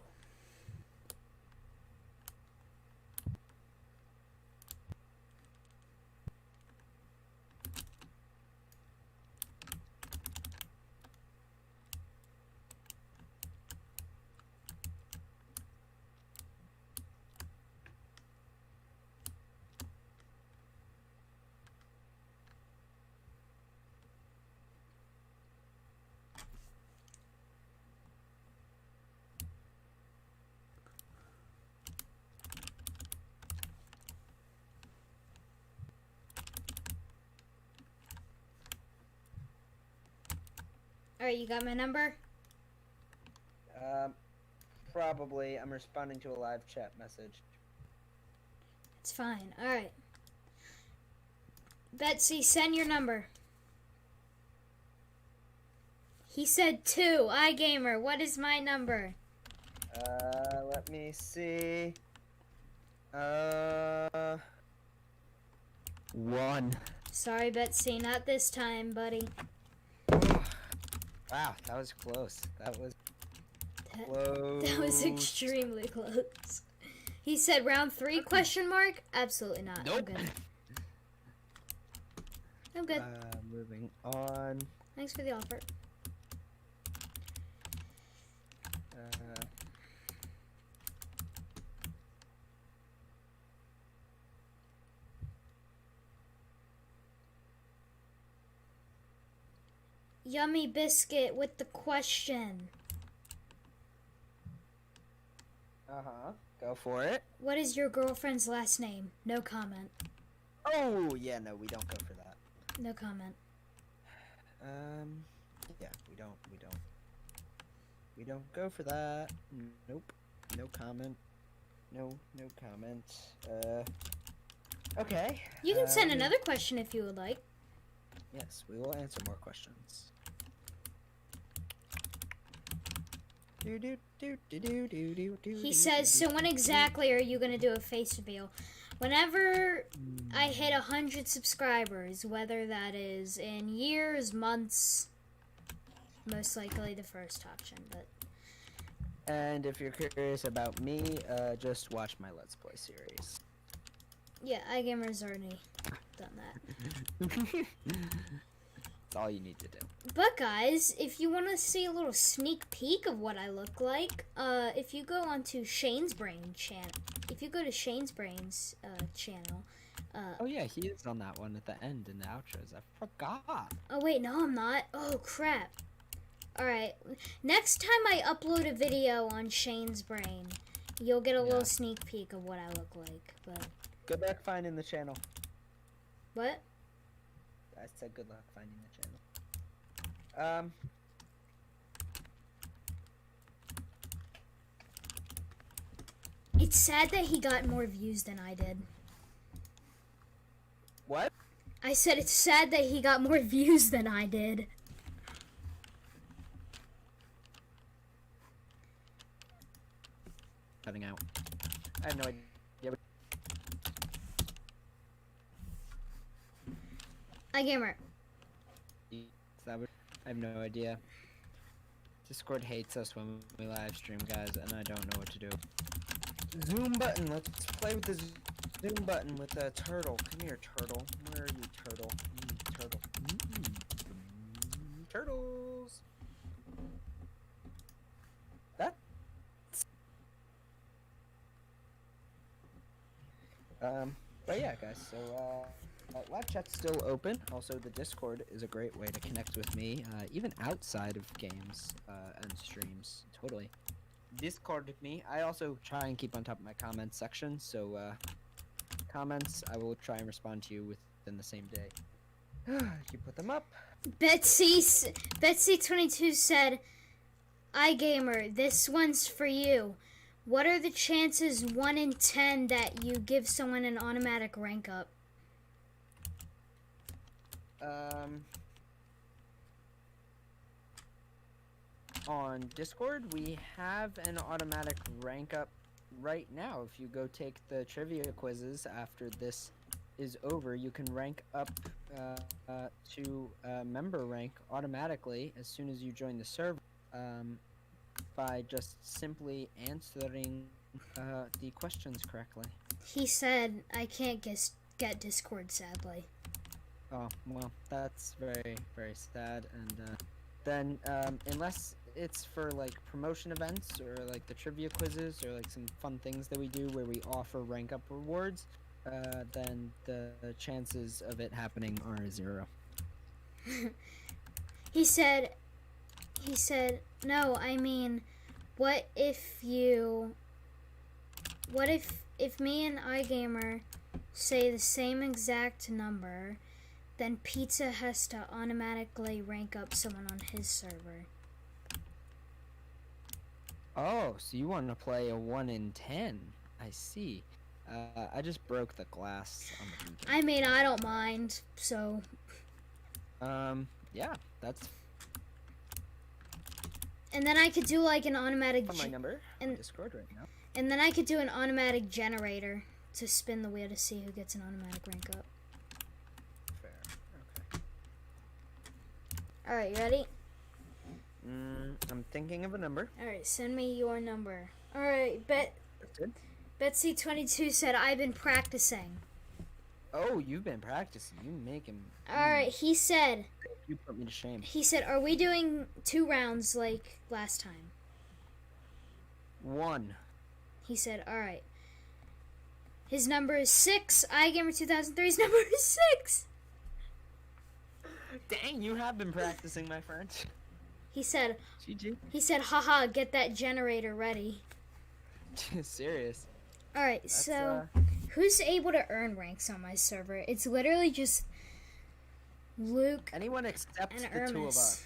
All right, you got my number? Probably. I'm responding to a live chat message. It's fine. All right. Betsy, send your number. He said 2. iGamer, what is my number? Let me see. 1. Sorry, Betsy, not this time, buddy. Wow, that was close. That was close. That was extremely close. He said round 3, question mark? Absolutely not. Nope. I'm good. Moving on. Thanks for the offer. Yummy Biscuit with the question. Go for it. What is your girlfriend's last name? No comment. Oh, yeah, no, we don't go for that. No comment. Yeah, we don't go for that. Nope. No comment. No comment. Okay. You can send another question if you would like. Yes, we will answer more questions. He says, so when exactly are you going to do a face reveal? Whenever I hit 100 subscribers, whether that is in years, months, most likely the first option. But And if you're curious about me, just watch my Let's Play series. yeah, iGamer's already done that. That's all you need to do. But guys, if you want to see a little sneak peek of what I look like, if you go onto Shane's Brain channel, if you go to Shane's Brain's channel, Oh yeah, he is on that one at the end in the outros. I forgot. oh wait, no I'm not. Oh crap. Alright, next time I upload a video on Shane's brain, you'll get a little sneak peek of what I look like, but... Good luck finding the channel. What? I said good luck finding the channel. It's sad that he got more views than I did. What? I said it's sad that he got more views than I did. Cutting out. I have no idea. iGamer. I have no idea. Discord hates us when we live stream, guys, and I don't know what to do. Zoom button. Let's play with the zoom button with the turtle. Come here, turtle. Where are you, turtle? Turtle. Turtles. That. But yeah, guys. So live chat's still open. Also, the Discord is a great way to connect with me, even outside of games and streams. Totally. Discord with me. I also try and keep on top of my comments section, so comments, I will try and respond to you within the same day. You put them up. Betsy22 said, iGamer, this one's for you. What are the chances 1 in 10 that you give someone an automatic rank up? On Discord, we have an automatic rank up right now. If you go take the trivia quizzes after this is over, you can rank up to member rank automatically as soon as you join the server by just simply answering the questions correctly. He said I can't get Discord, sadly. Oh, well, that's very, very sad. And then unless it's for like promotion events or like the trivia quizzes or like some fun things that we do where we offer rank up rewards, then the chances of it happening are 0. He said, no, I mean, what if me and iGamer say the same exact number, then Pizza has to automatically rank up someone on his server. Oh, so you want to play a 1 in 10? I see. I just broke the glass on the beacon. I mean, I don't mind, so... yeah, that's... And then I could do like an automatic... my number on Discord right now. And then I could do an automatic generator to spin the wheel to see who gets an automatic rank up. Fair, okay. Alright, you ready? I'm thinking of a number. Alright, send me your number. Alright, That's good. Betsy22 said, I've been practicing. Oh, you've been practicing. You make him... Alright, he said... You put me to shame. He said, are we doing 2 rounds like last time? 1. He said, alright. His number is 6. iGamer2003's number is 6. Dang, you have been practicing, my friend. He said, GG. He said, haha, get that generator ready. Serious. Alright, so who's able to earn ranks on my server? It's literally just Luke Anyone except and the Ermis. 2 of us.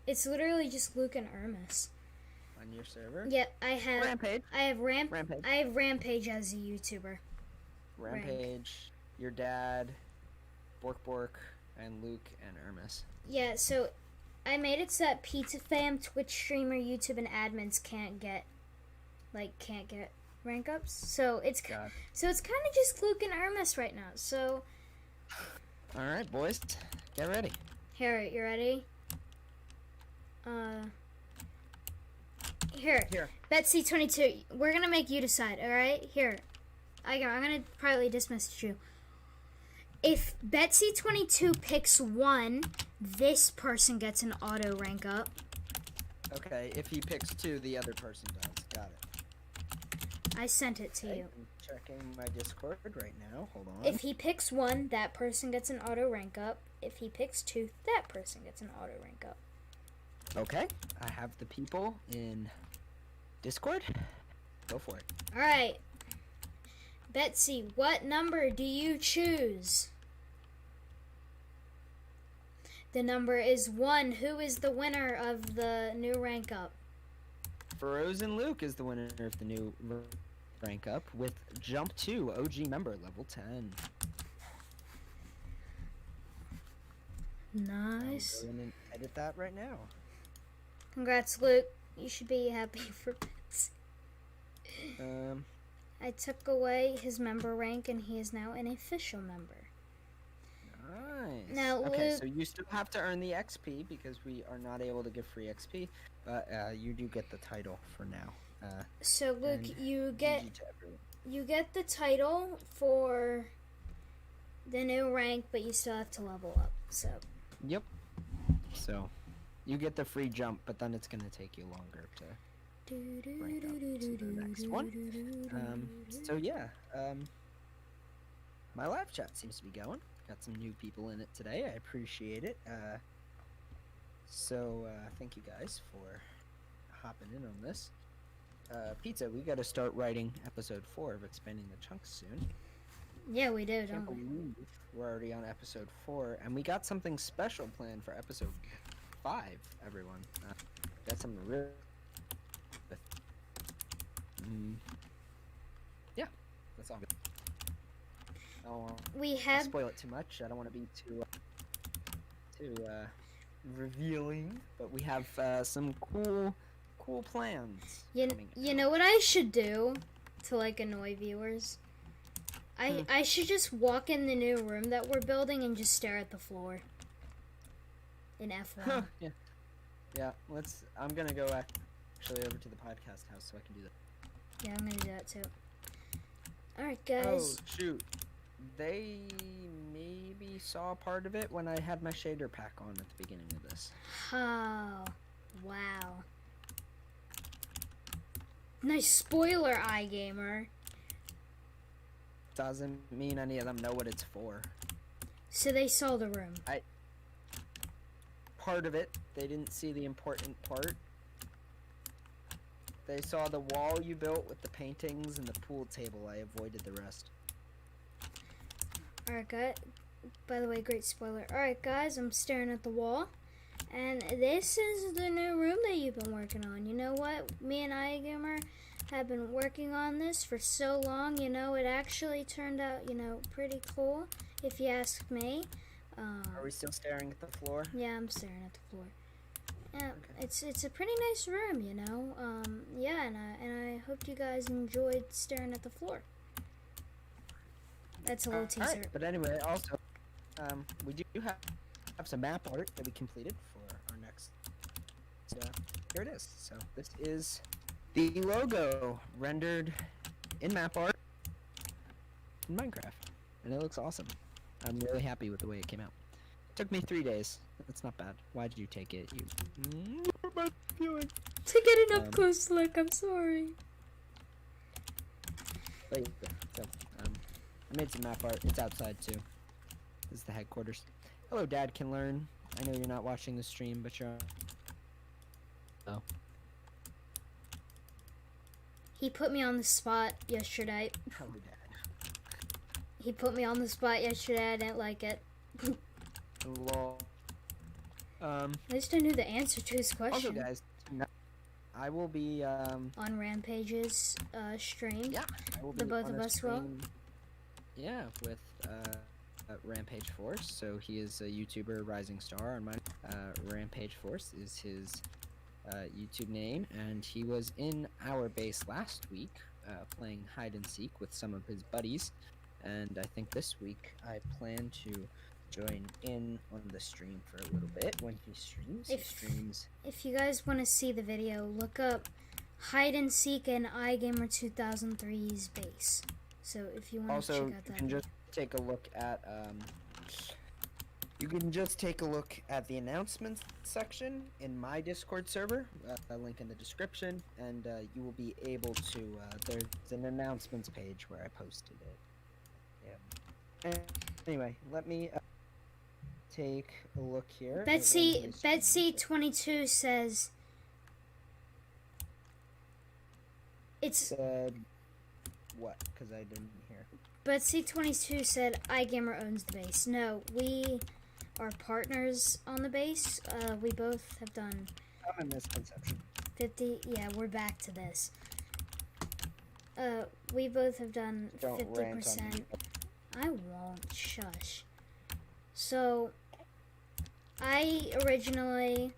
It's literally just Luke and Ermis. On your server? Yeah, I have Rampage. I have Rampage. I have Rampage as a YouTuber. Rampage, your dad, Bork, and Luke and Ermis. Yeah, so I made it so that Pizza Fam, Twitch streamer, YouTube, and admins can't get rank ups. So it's kind of just Luke and Ermis right now. So all right, boys, get ready. Here, you ready? Here. Betsy22, we're gonna make you decide. All right, here. I'm gonna privately dismiss you. If Betsy22 picks 1, this person gets an auto rank up. Okay, if he picks 2, the other person does. Got it. I sent it to you. I'm checking my Discord right now. Hold on. If he picks 1, that person gets an auto rank up. If he picks 2, that person gets an auto rank up. Okay, I have the people in Discord. Go for it. All right. Betsy, what number do you choose? The number is 1. Who is the winner of the new rank up? Frozen Luke is the winner of the new rank up with Jump 2 OG member level 10. Nice. I'll go in and edit that right now. Congrats, Luke. You should be happy for Betsy. I took away his member rank and he is now an official member. Nice. Now, okay, Luke, so you still have to earn the XP because we are not able to give free XP, but you do get the title for now. so Luke, and you get GG to everyone. you get the title for the new rank, but you still have to level up. So Yep. So you get the free jump, but then it's gonna take you longer to rank up to the next one. So yeah, my live chat seems to be going. Got some new people in it today. I appreciate it. So thank you guys for hopping in on this. Pizza, we got to start writing episode 4 of Expanding the Chunks soon. yeah, we do, I can't don't we? believe we're already on episode 4, and we got something special planned for episode 5. Everyone, got something real. Yeah, that's all. We I'll have spoil it too much. I don't want to be too revealing, but we have some cool plans. you know what I should do to like annoy viewers? I should just walk in the new room that we're building and just stare at the floor. In F1. Yeah. I'm gonna go actually over to the podcast house so I can do that. Yeah, I'm gonna do that too. Alright, guys. Oh shoot! They maybe saw part of it when I had my shader pack on at the beginning of this. Oh, wow. Nice spoiler, iGamer. Doesn't mean any of them know what it's for. So they saw the room. Part of it, they didn't see the important part. They saw the wall you built with the paintings and the pool table. I avoided the rest. Alright, guys. By the way, great spoiler. Alright, guys, I'm staring at the wall. And this is the new room that you've been working on. You know what? Me and iGamer have been working on this for so long. You know, it actually turned out, pretty cool, if you ask me. Are we still staring at the floor? Yeah, I'm staring at the floor. Yeah, okay. It's a pretty nice room, yeah, and I hope you guys enjoyed staring at the floor. That's a little teaser. Alright, but anyway, also, we do have some map art that we completed for our next. Here it is. So this is the logo rendered in map art in Minecraft, and it looks awesome. I'm really happy with the way it came out. It took me 3 days. That's not bad. Why did you take it? You bad feeling. To get it up close, look. I'm sorry. But yeah, so I made some map art. It's outside too. This is the headquarters. Hello, Dad can learn. I know you're not watching the stream, but you're. Oh. He put me on the spot yesterday. Hello, Dad. He put me on the spot yesterday. I didn't like it. Lol. I just don't know the answer to his question. Also, guys, I will be on Rampage's stream. Yeah, I will be the both on of a us will. stream, yeah, with Rampage Force. So he is a YouTuber, rising star on mine. Rampage Force is his YouTube name, and he was in our base last week playing hide and seek with some of his buddies. And I think this week I plan to join in on the stream for a little bit when he streams. If you guys want to see the video, look up hide and seek in iGamer2003's base. So if you want to also, check out you that can video. just take a look at the announcements section in my Discord server. A link in the description, and you will be able to. There's an announcements page where I posted it. Yeah. Anyway, let me take a look here. Betsy22 says it's said what? Because I didn't hear. Betsy22 said iGamer owns the base. No, we are partners on the base. We both have done I'm a misconception. 50. Yeah, we're back to this. We both have done Don't 50%. I won't. Shush. So, I originally,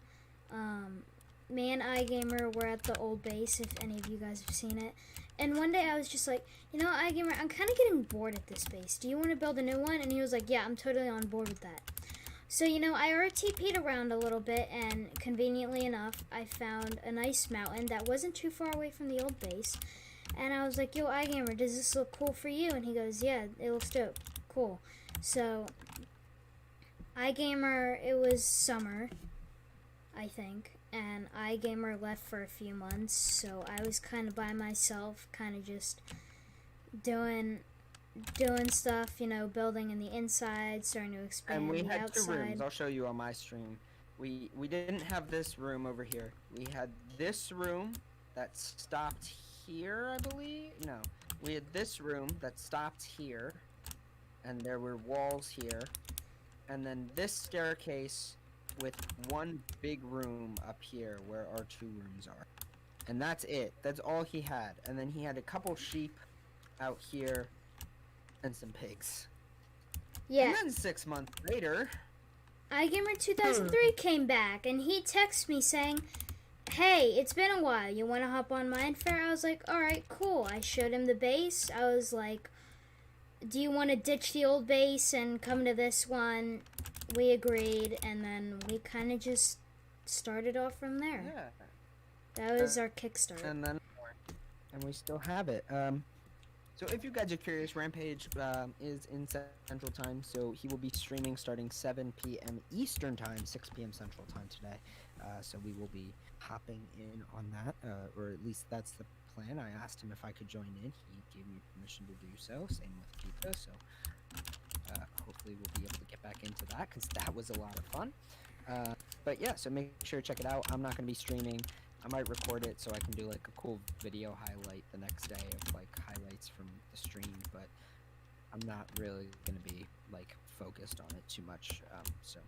me and iGamer were at the old base, if any of you guys have seen it. And one day I was just like, you know, iGamer, I'm kind of getting bored at this base. Do you want to build a new one? And he was like, yeah, I'm totally on board with that. So, you know, I RTP'd around a little bit, and conveniently enough, I found a nice mountain that wasn't too far away from the old base. And I was like, yo, iGamer, does this look cool for you? And he goes, yeah, it looks dope. Cool. So, iGamer, it was summer, I think. And iGamer left for a few months. So, I was kind of by myself, kind of just doing stuff, you know, building in the inside, starting to expand And we the had outside. 2 rooms. I'll show you on my stream. We didn't have this room over here. We had this room that stopped here, I believe. No, we had this room that stopped here, and there were walls here, and then this staircase with one big room up here where our 2 rooms are. And that's it. That's all he had. And then he had a couple sheep out here and some pigs. Yeah. And then 6 months later, iGamer2003 came back, and he texted me saying, hey, it's been a while. You want to hop on Mindfair? I was like, alright, cool. I showed him the base. I was like, do you want to ditch the old base and come to this one? We agreed, and then we kind of just started off from there. yeah. That was our kickstart. And we still have it. So if you guys are curious, Rampage is in Central Time, so he will be streaming starting 7 p.m. Eastern Time, 6 p.m. Central Time today. So we will be hopping in on that, or at least that's the plan. I asked him if I could join in. He gave me permission to do so. Same with Kita. So hopefully we'll be able to get back into that because that was a lot of fun. But yeah, so make sure to check it out. I'm not going to be streaming. I might record it so I can do like a cool video highlight the next day of like highlights from the stream, but I'm not really going to be like focused on it too much. So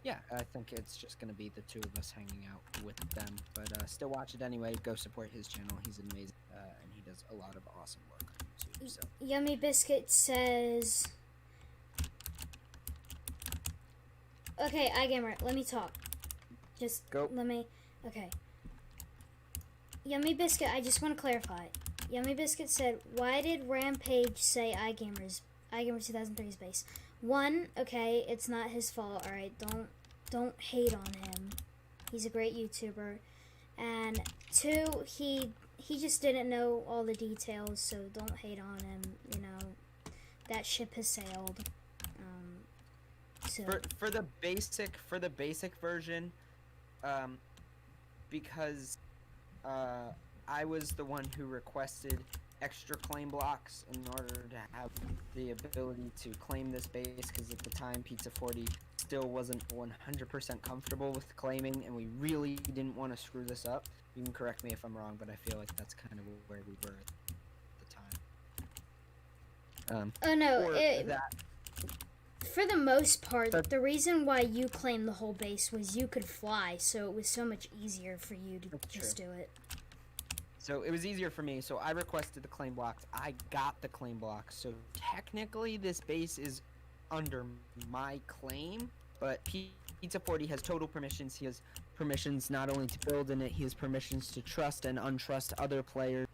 yeah, I think it's just going to be the 2 of us hanging out with them, but still watch it anyway. Go support his channel. He's amazing, and he does a lot of awesome work on YouTube. So Yummy Biscuit says, okay, iGamer, let me talk. Just go. let me, okay. Yummy Biscuit, I just want to clarify. Yummy Biscuit said, why did Rampage say iGamer2003's base? 1, okay, it's not his fault, alright? Don't hate on him. He's a great YouTuber. And 2, he just didn't know all the details, so don't hate on him, you know. That ship has sailed. So For the basic version, because I was the one who requested extra claim blocks in order to have the ability to claim this base, because at the time Pizza 40 still wasn't 100% comfortable with claiming, and we really didn't want to screw this up. You can correct me if I'm wrong, but I feel like that's kind of where we were at the time. oh no, for the most part, But- the reason why you claimed the whole base was you could fly, so it was so much easier for you to That's just true. do it. So it was easier for me, so I requested the claim blocks. I got the claim blocks, so technically this base is under my claim, but Pizza 40 has total permissions. He has permissions not only to build in it, he has permissions to trust and untrust other players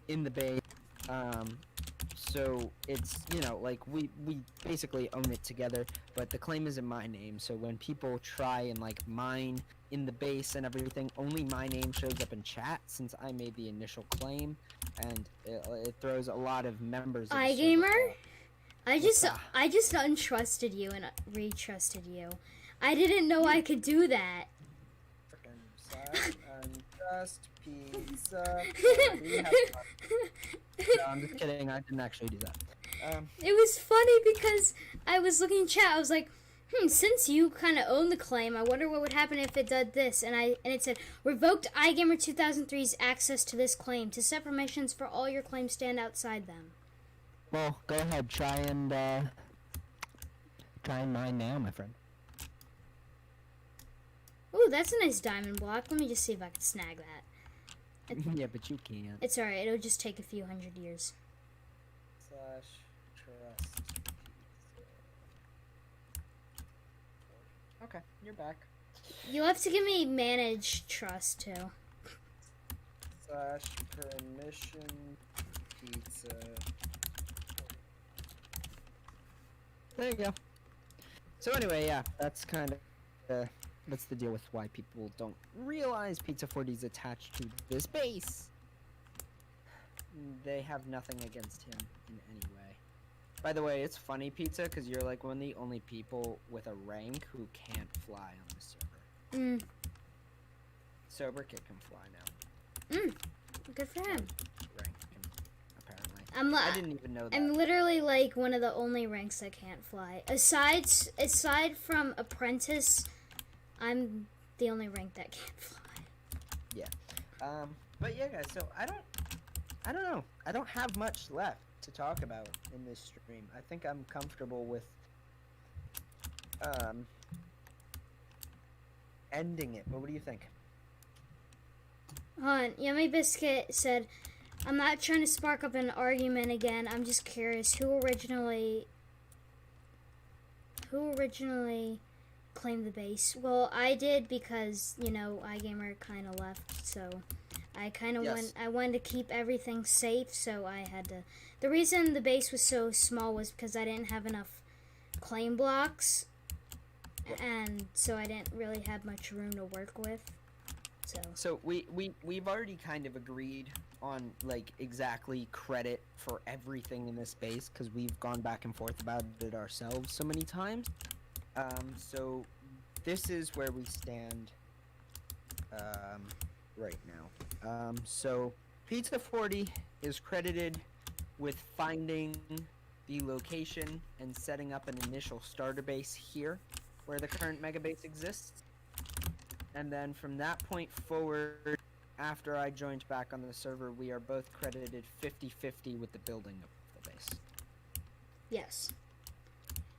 in the base. So it's, you know, like we basically own it together, but the claim is in my name, so when people try and like mine in the base and everything, only my name shows up in chat since I made the initial claim, and it throws a lot of members of the server iGamer? off. I just untrusted you and retrusted you. I didn't know I could do that. Just pizza. No, I'm just kidding. I didn't actually do that. It was funny because I was looking in chat. I was like, Since you kind of own the claim, I wonder what would happen if it did this. And it said, revoked iGamer2003's access to this claim. To set permissions for all your claims stand outside them. Well, go ahead, try and mine now, my friend. Ooh, that's a nice diamond block. Let me just see if I can snag that. Yeah, but you can't. It's alright, it'll just take a few hundred years. /trust. Okay, you're back. You'll have to give me manage trust too. /permission pizza. There you go. So anyway, yeah, that's kind of that's the deal with why people don't realize Pizza 40 is attached to this base. They have nothing against him in any way. By the way, it's funny, Pizza, because you're like one of the only people with a rank who can't fly on the server. Sober Kid can fly now. Good for him. Rank him, apparently. I didn't even know that. I'm literally like one of the only ranks that can't fly. Aside from apprentice, I'm the only rank that can't fly. Yeah. But yeah, guys. So I don't know. I don't have much left to talk about in this stream. I think I'm comfortable with ending it. But what do you think? Yummy Biscuit said, I'm not trying to spark up an argument again. I'm just curious who originally claimed the base. Well, I did because, iGamer kind of left, so I kind of I wanted to keep everything safe, so I had to. The reason the base was so small was because I didn't have enough claim blocks, and so I didn't really have much room to work with. So we've already kind of agreed on like exactly credit for everything in this space because we've gone back and forth about it ourselves so many times. So this is where we stand right now. So Pizza 40 is credited with finding the location and setting up an initial starter base here where the current mega base exists. And then from that point forward, after I joined back on the server, we are both credited 50-50 with the building of the base. Yes.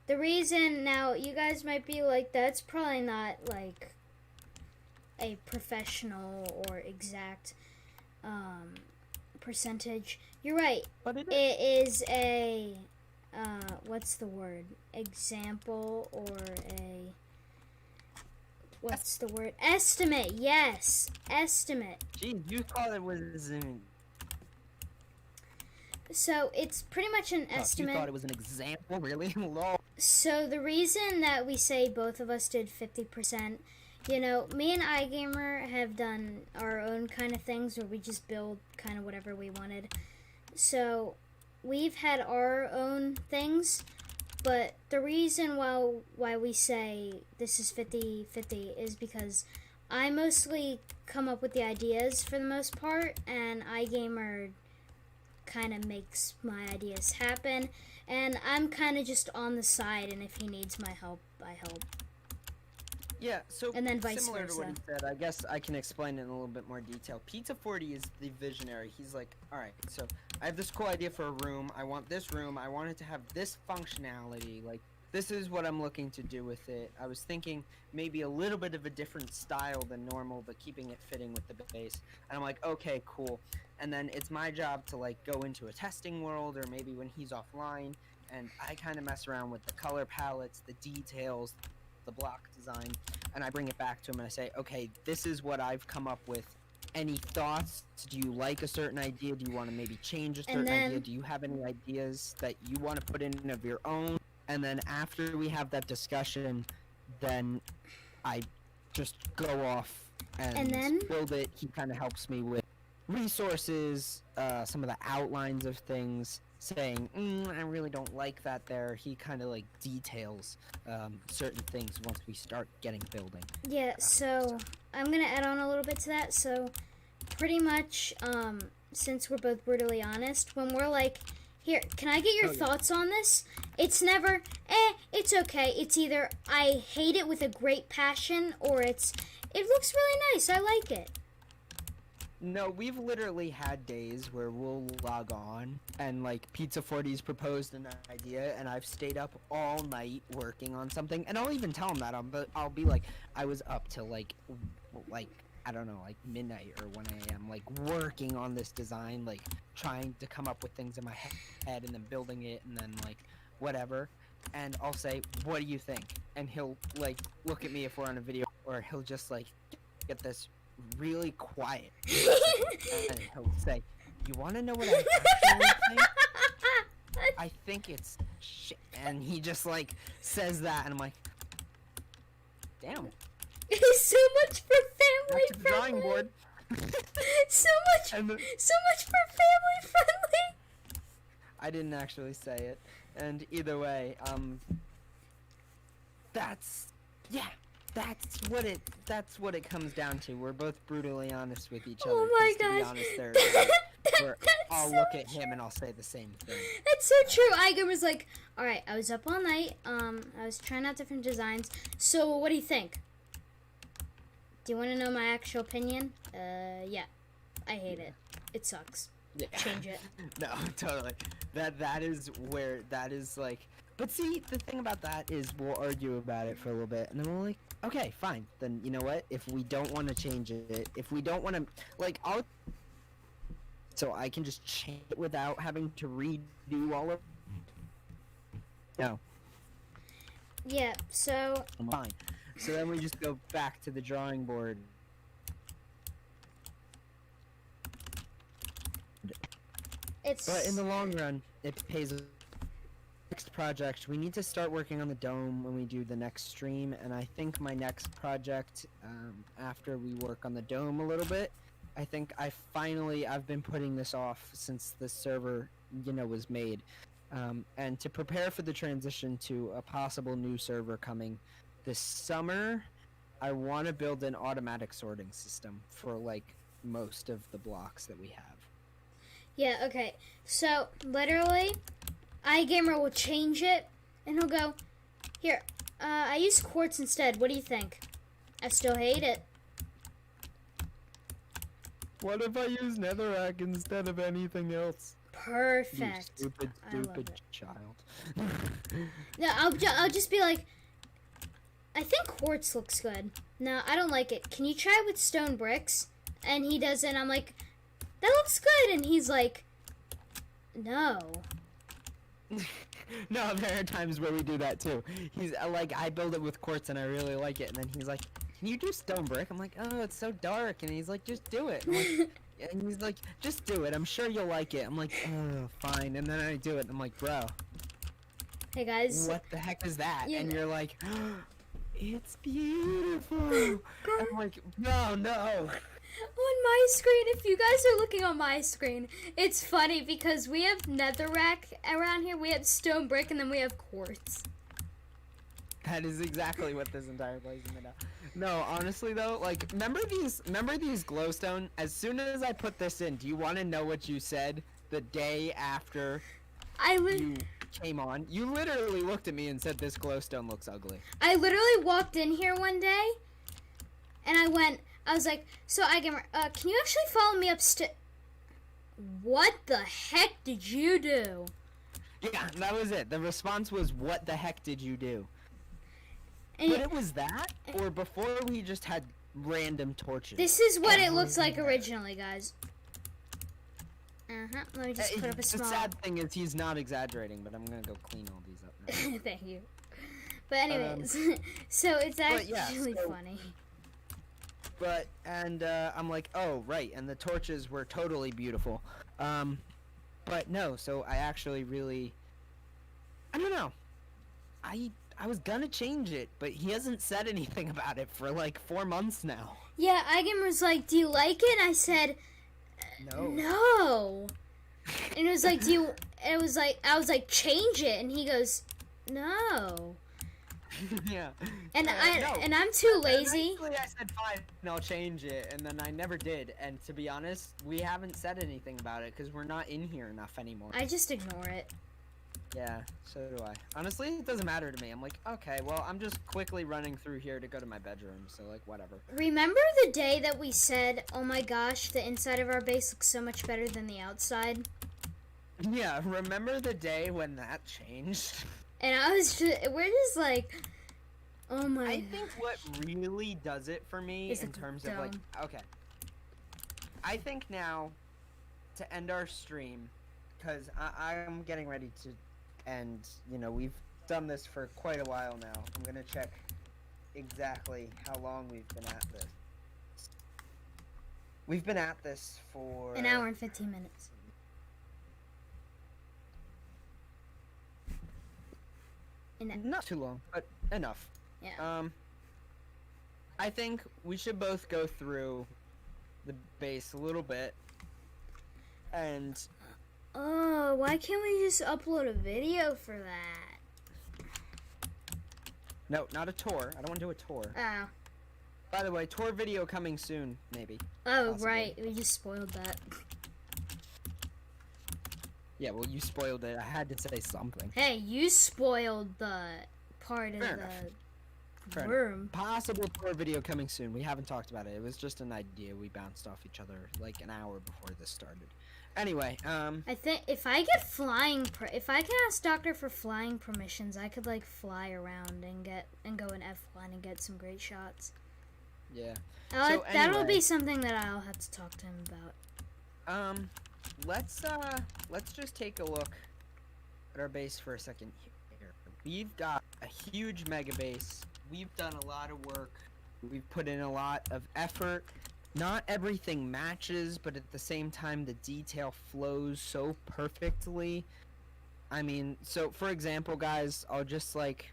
The reason, now, you guys might be like, that's probably not, like, a professional or exact percentage. You're right. But it is a, what's the word? Example or a... What's the word? Estimate, yes. Estimate. Gee, you thought it was an... So, it's pretty much an estimate. You thought it was an example? Really? Lol. So, the reason that we say both of us did 50%, me and iGamer have done our own kind of things where we just build kind of whatever we wanted. So, we've had our own things. But the reason why we say this is 50-50 is because I mostly come up with the ideas for the most part, and iGamer kind of makes my ideas happen, and I'm kind of just on the side, and if he needs my help, I help. Yeah, so and then vice similar versa. to what he said, I guess I can explain it in a little bit more detail. Pizza 40 is the visionary. He's like, alright, so I have this cool idea for a room. I want this room. I want it to have this functionality. Like, this is what I'm looking to do with it. I was thinking maybe a little bit of a different style than normal, but keeping it fitting with the base. And I'm like, okay, cool. And then it's my job to, like, go into a testing world, or maybe when he's offline, and I kind of mess around with the color palettes, the details, the block design, and I bring it back to him and I say, okay, this is what I've come up with. Any thoughts? Do you like a certain idea? Do you want to maybe change a certain idea? Do you have any ideas that you want to put in of your own? And then after we have that discussion, then I just go off and then build it. He kind of helps me with resources, some of the outlines of things, saying, I really don't like that there. He kind of like details certain things once we start getting building. Yeah, so I'm going to add on a little bit to that. So pretty much, since we're both brutally honest, when we're like, Here, can I get your thoughts on this? It's never, it's okay. It's either I hate it with a great passion, or it looks really nice. I like it. No, we've literally had days where we'll log on and like Pizza 40's proposed an idea, and I've stayed up all night working on something, and I'll even tell him that I'll be like, I was up till like I don't know, like midnight or 1 a.m. like working on this design, like trying to come up with things in my head and then building it and then like whatever. And I'll say, what do you think? And he'll like look at me if we're on a video, or he'll just like get this really quiet and he'll say, you want to know what I actually think? I think it's shit. And he just like says that, and I'm like, damn. It's so much for family Back to the drawing friendly. board. so much for family friendly. I didn't actually say it. And either way, that's what it comes down to. We're both brutally honest with each other. Oh my 'cause to be gosh. honest, That's I'll so look at him and I'll say the same thing. That's so true. iGamer was like, all right, I was up all night. I was trying out different designs. So what do you think? Do you want to know my actual opinion? Yeah. I hate it. It sucks. Yeah. Change it. No, totally. That is where that is like. But see, the thing about that is we'll argue about it for a little bit, and then we're like, okay, fine. Then you know what? If we don't want to change it, if we don't want to, like, so I can just change it without having to redo all of. No. Yeah. So. Fine. So then we just go back to the drawing board. But in the long run, it pays. Next project, we need to start working on the dome when we do the next stream, and I think my next project, after we work on the dome a little bit, I think I've been putting this off since the server, was made, and to prepare for the transition to a possible new server coming this summer, I want to build an automatic sorting system for like most of the blocks that we have. Yeah. Okay. So literally, iGamer will change it, and he'll go, here, I use quartz instead. What do you think? I still hate it. What if I use netherrack instead of anything else? Perfect. You stupid I love it. child. No, I'll just be like, I think quartz looks good. No, I don't like it. Can you try it with stone bricks? And he does it, and I'm like, that looks good. And he's like, no. No, there are times where we do that too. He's like, I build it with quartz and I really like it, and then he's like, can you do stone brick? I'm like, oh, it's so dark, and he's like, just do it. I'm like, and he's like, just do it. I'm sure you'll like it. I'm like, oh, fine. And then I do it, and I'm like, bro. Hey guys. What the heck is that? Yeah. And you're like, oh, it's beautiful. I'm like, no. On my screen, if you guys are looking on my screen, it's funny because we have netherrack around here, we have stone brick, and then we have quartz. That is exactly what this entire place is made of. No, honestly though, like, remember these glowstone? As soon as I put this in, do you want to know what you said the day after you came on? You literally looked at me and said this glowstone looks ugly. I literally walked in here one day, and I was like, so iGamer, can you actually follow me upstairs? What the heck did you do? Yeah, that was it. The response was, what the heck did you do? And But it was that, or before we just had random torches. this is what it looks like originally, guys. Let me just put up a The small... sad thing is he's not exaggerating, but I'm gonna go clean all these up now. Thank you. But anyways, so it's actually funny. But, and, I'm like, oh, right, and the torches were totally beautiful. But no, so I actually really, I don't know. I was gonna change it, but he hasn't said anything about it for like 4 months now. Yeah, iGamer was like, do you like it? I said, no. And it was like, I was like, change it. And he goes, no. Yeah. And No. I'm too lazy. Eventually I said fine and I'll change it, and then I never did. And to be honest, we haven't said anything about it because we're not in here enough anymore. I just ignore it. Yeah, so do I. Honestly, it doesn't matter to me. I'm like, okay, well, I'm just quickly running through here to go to my bedroom, so like, whatever. Remember the day that we said, "Oh my gosh, the inside of our base looks so much better than the outside"? Yeah, remember the day when that changed? And we're just like, oh my. I think what really does it for me Is in it the terms of like, dome? okay. I think now, to end our stream, because I'm getting ready to end, you know, we've done this for quite a while now. I'm going to check exactly how long we've been at this. We've been at this for... An hour and 15 minutes. Not too long, but enough. Yeah. I think we should both go through the base a little bit, and Oh, why can't we just upload a video for that? no, not a tour. I don't want to do a tour. Oh. By the way, tour video coming soon, maybe. Oh, Possibly. right. We just spoiled that. Yeah, well, you spoiled it. I had to say something. Hey, you spoiled the part of Fair enough. the Fair room. Possible tour video coming soon. We haven't talked about it. It was just an idea we bounced off each other like an hour before this started. Anyway, I think if I get if I can ask Doctor for flying permissions, I could like fly around and go in F1 and get some great shots. yeah. That'll anyway. be something that I'll have to talk to him about. Let's just take a look at our base for a second here. We've got a huge mega base. We've done a lot of work. We've put in a lot of effort. Not everything matches, but at the same time, the detail flows so perfectly. I mean, so for example, guys, I'll just like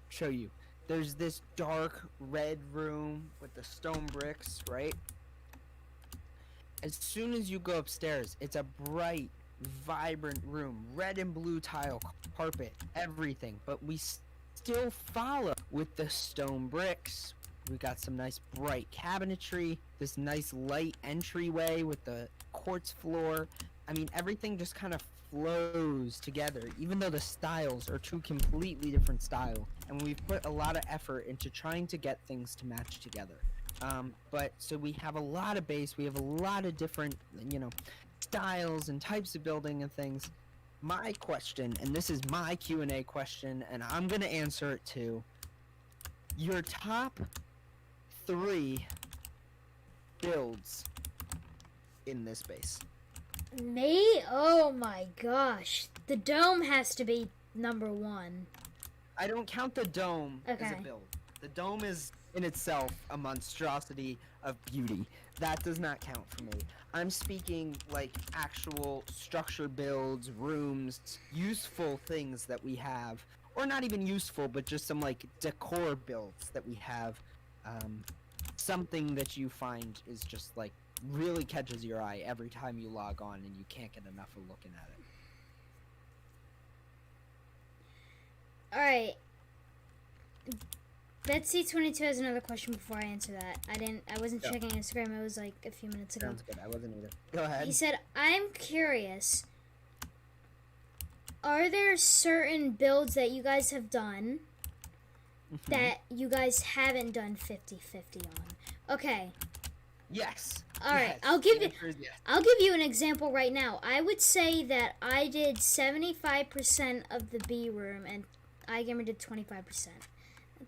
show you. There's this dark red room with the stone bricks, right? As soon as you go upstairs, it's a bright, vibrant room. Red and blue tile, carpet, everything. But we still follow with the stone bricks. We got some nice bright cabinetry. This nice light entryway with the quartz floor. I mean, everything just kind of flows together, even though the styles are two completely different styles. And we've put a lot of effort into trying to get things to match together. But so we have a lot of base, we have a lot of different, you know, styles and types of building and things. My question, and this is my Q&A question, and I'm gonna answer it too. Your top 3 builds in this base. Me? Oh my gosh. The dome has to be number 1. I don't count the dome as Okay. a build. The dome is in itself a monstrosity of beauty. That does not count for me. I'm speaking like actual structure builds, rooms, useful things that we have. Or not even useful, but just some like decor builds that we have. Something that you find is just like really catches your eye every time you log on and you can't get enough of looking at it. Alright. Betsy22 has another question before I answer that. I wasn't Yeah. checking Instagram, it was like a few minutes ago. Sounds good. I wasn't either. Go ahead. He said, I'm curious, are there certain builds that you guys have done that you guys haven't done 50-50 on? Okay. Yes. All right. Yes. I'll give The you answer is yes. I'll give you an example right now. I would say that I did 75% of the B room and iGamer did 25%.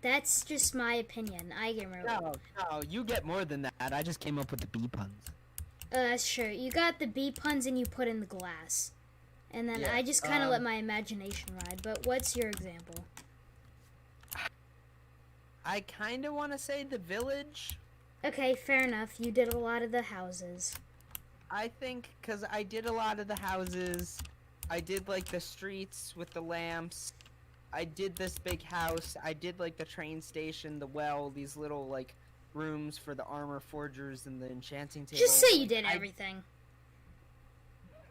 That's just my opinion. iGamer. No, you get more than that. I just came up with the B puns. That's true. You got the B puns and you put in the glass. And then Yeah, I just kind of let my imagination ride. But what's your example? I kind of want to say the village. Okay, fair enough. You did a lot of the houses. I think because I did a lot of the houses. I did like the streets with the lamps. I did this big house. I did like the train station, the well, these little like rooms for the armor forgers and the enchanting table. Just say you Like, did everything.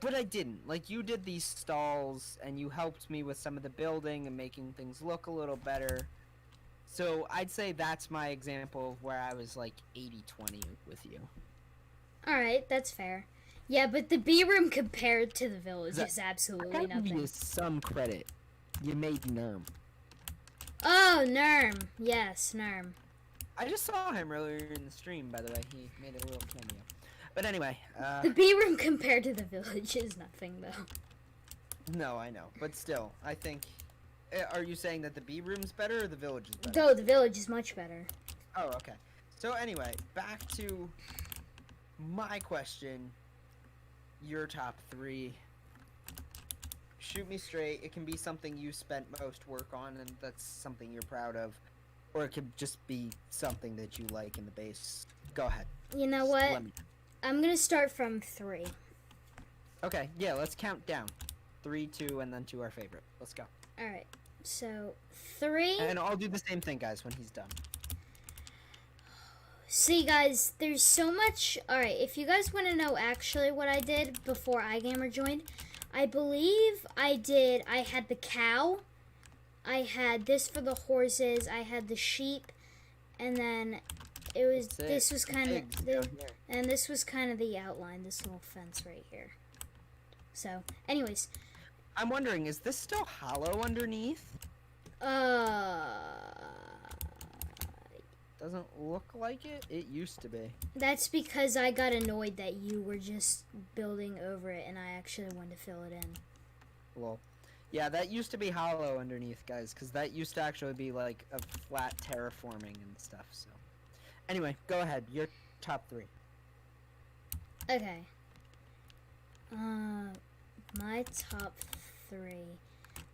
But I didn't. Like, you did these stalls, and you helped me with some of the building and making things look a little better. So I'd say that's my example of where I was like 80-20 with you. Alright, that's fair. Yeah, but the B room compared to the village is I absolutely gotta give nothing. you some credit. You made Nerm. Oh, Nerm. Yes, Nerm. I just saw him earlier in the stream, by the way. He made a little cameo. But anyway, The B room compared to the village is nothing, though. no, I know. But still, I think... Are you saying that the B room's better or the village is better? No, the village is much better. Oh, okay. So anyway, back to my question. Your top 3. Shoot me straight. It can be something you spent most work on, and that's something you're proud of. Or it could just be something that you like in the base. Go ahead. You know what? I'm gonna start from 3. Okay, yeah, let's count down. 3, 2, and then to our favorite. Let's go. Alright, so 3. And I'll do the same thing, guys, when he's done. See, guys, there's so much. Alright, if you guys want to know actually what I did before iGamer joined, I believe I had the cow, I had this for the horses, I had the sheep, and then this was kind of, and this was kind of the outline, this little fence right here. So, anyways. I'm wondering, is this still hollow underneath? Doesn't look like it. It used to be. That's because I got annoyed that you were just building over it and I actually wanted to fill it in. Well, yeah, that used to be hollow underneath, guys, because that used to actually be like a flat terraforming and stuff, so. Anyway, go ahead. Your top 3. Okay. My top 3.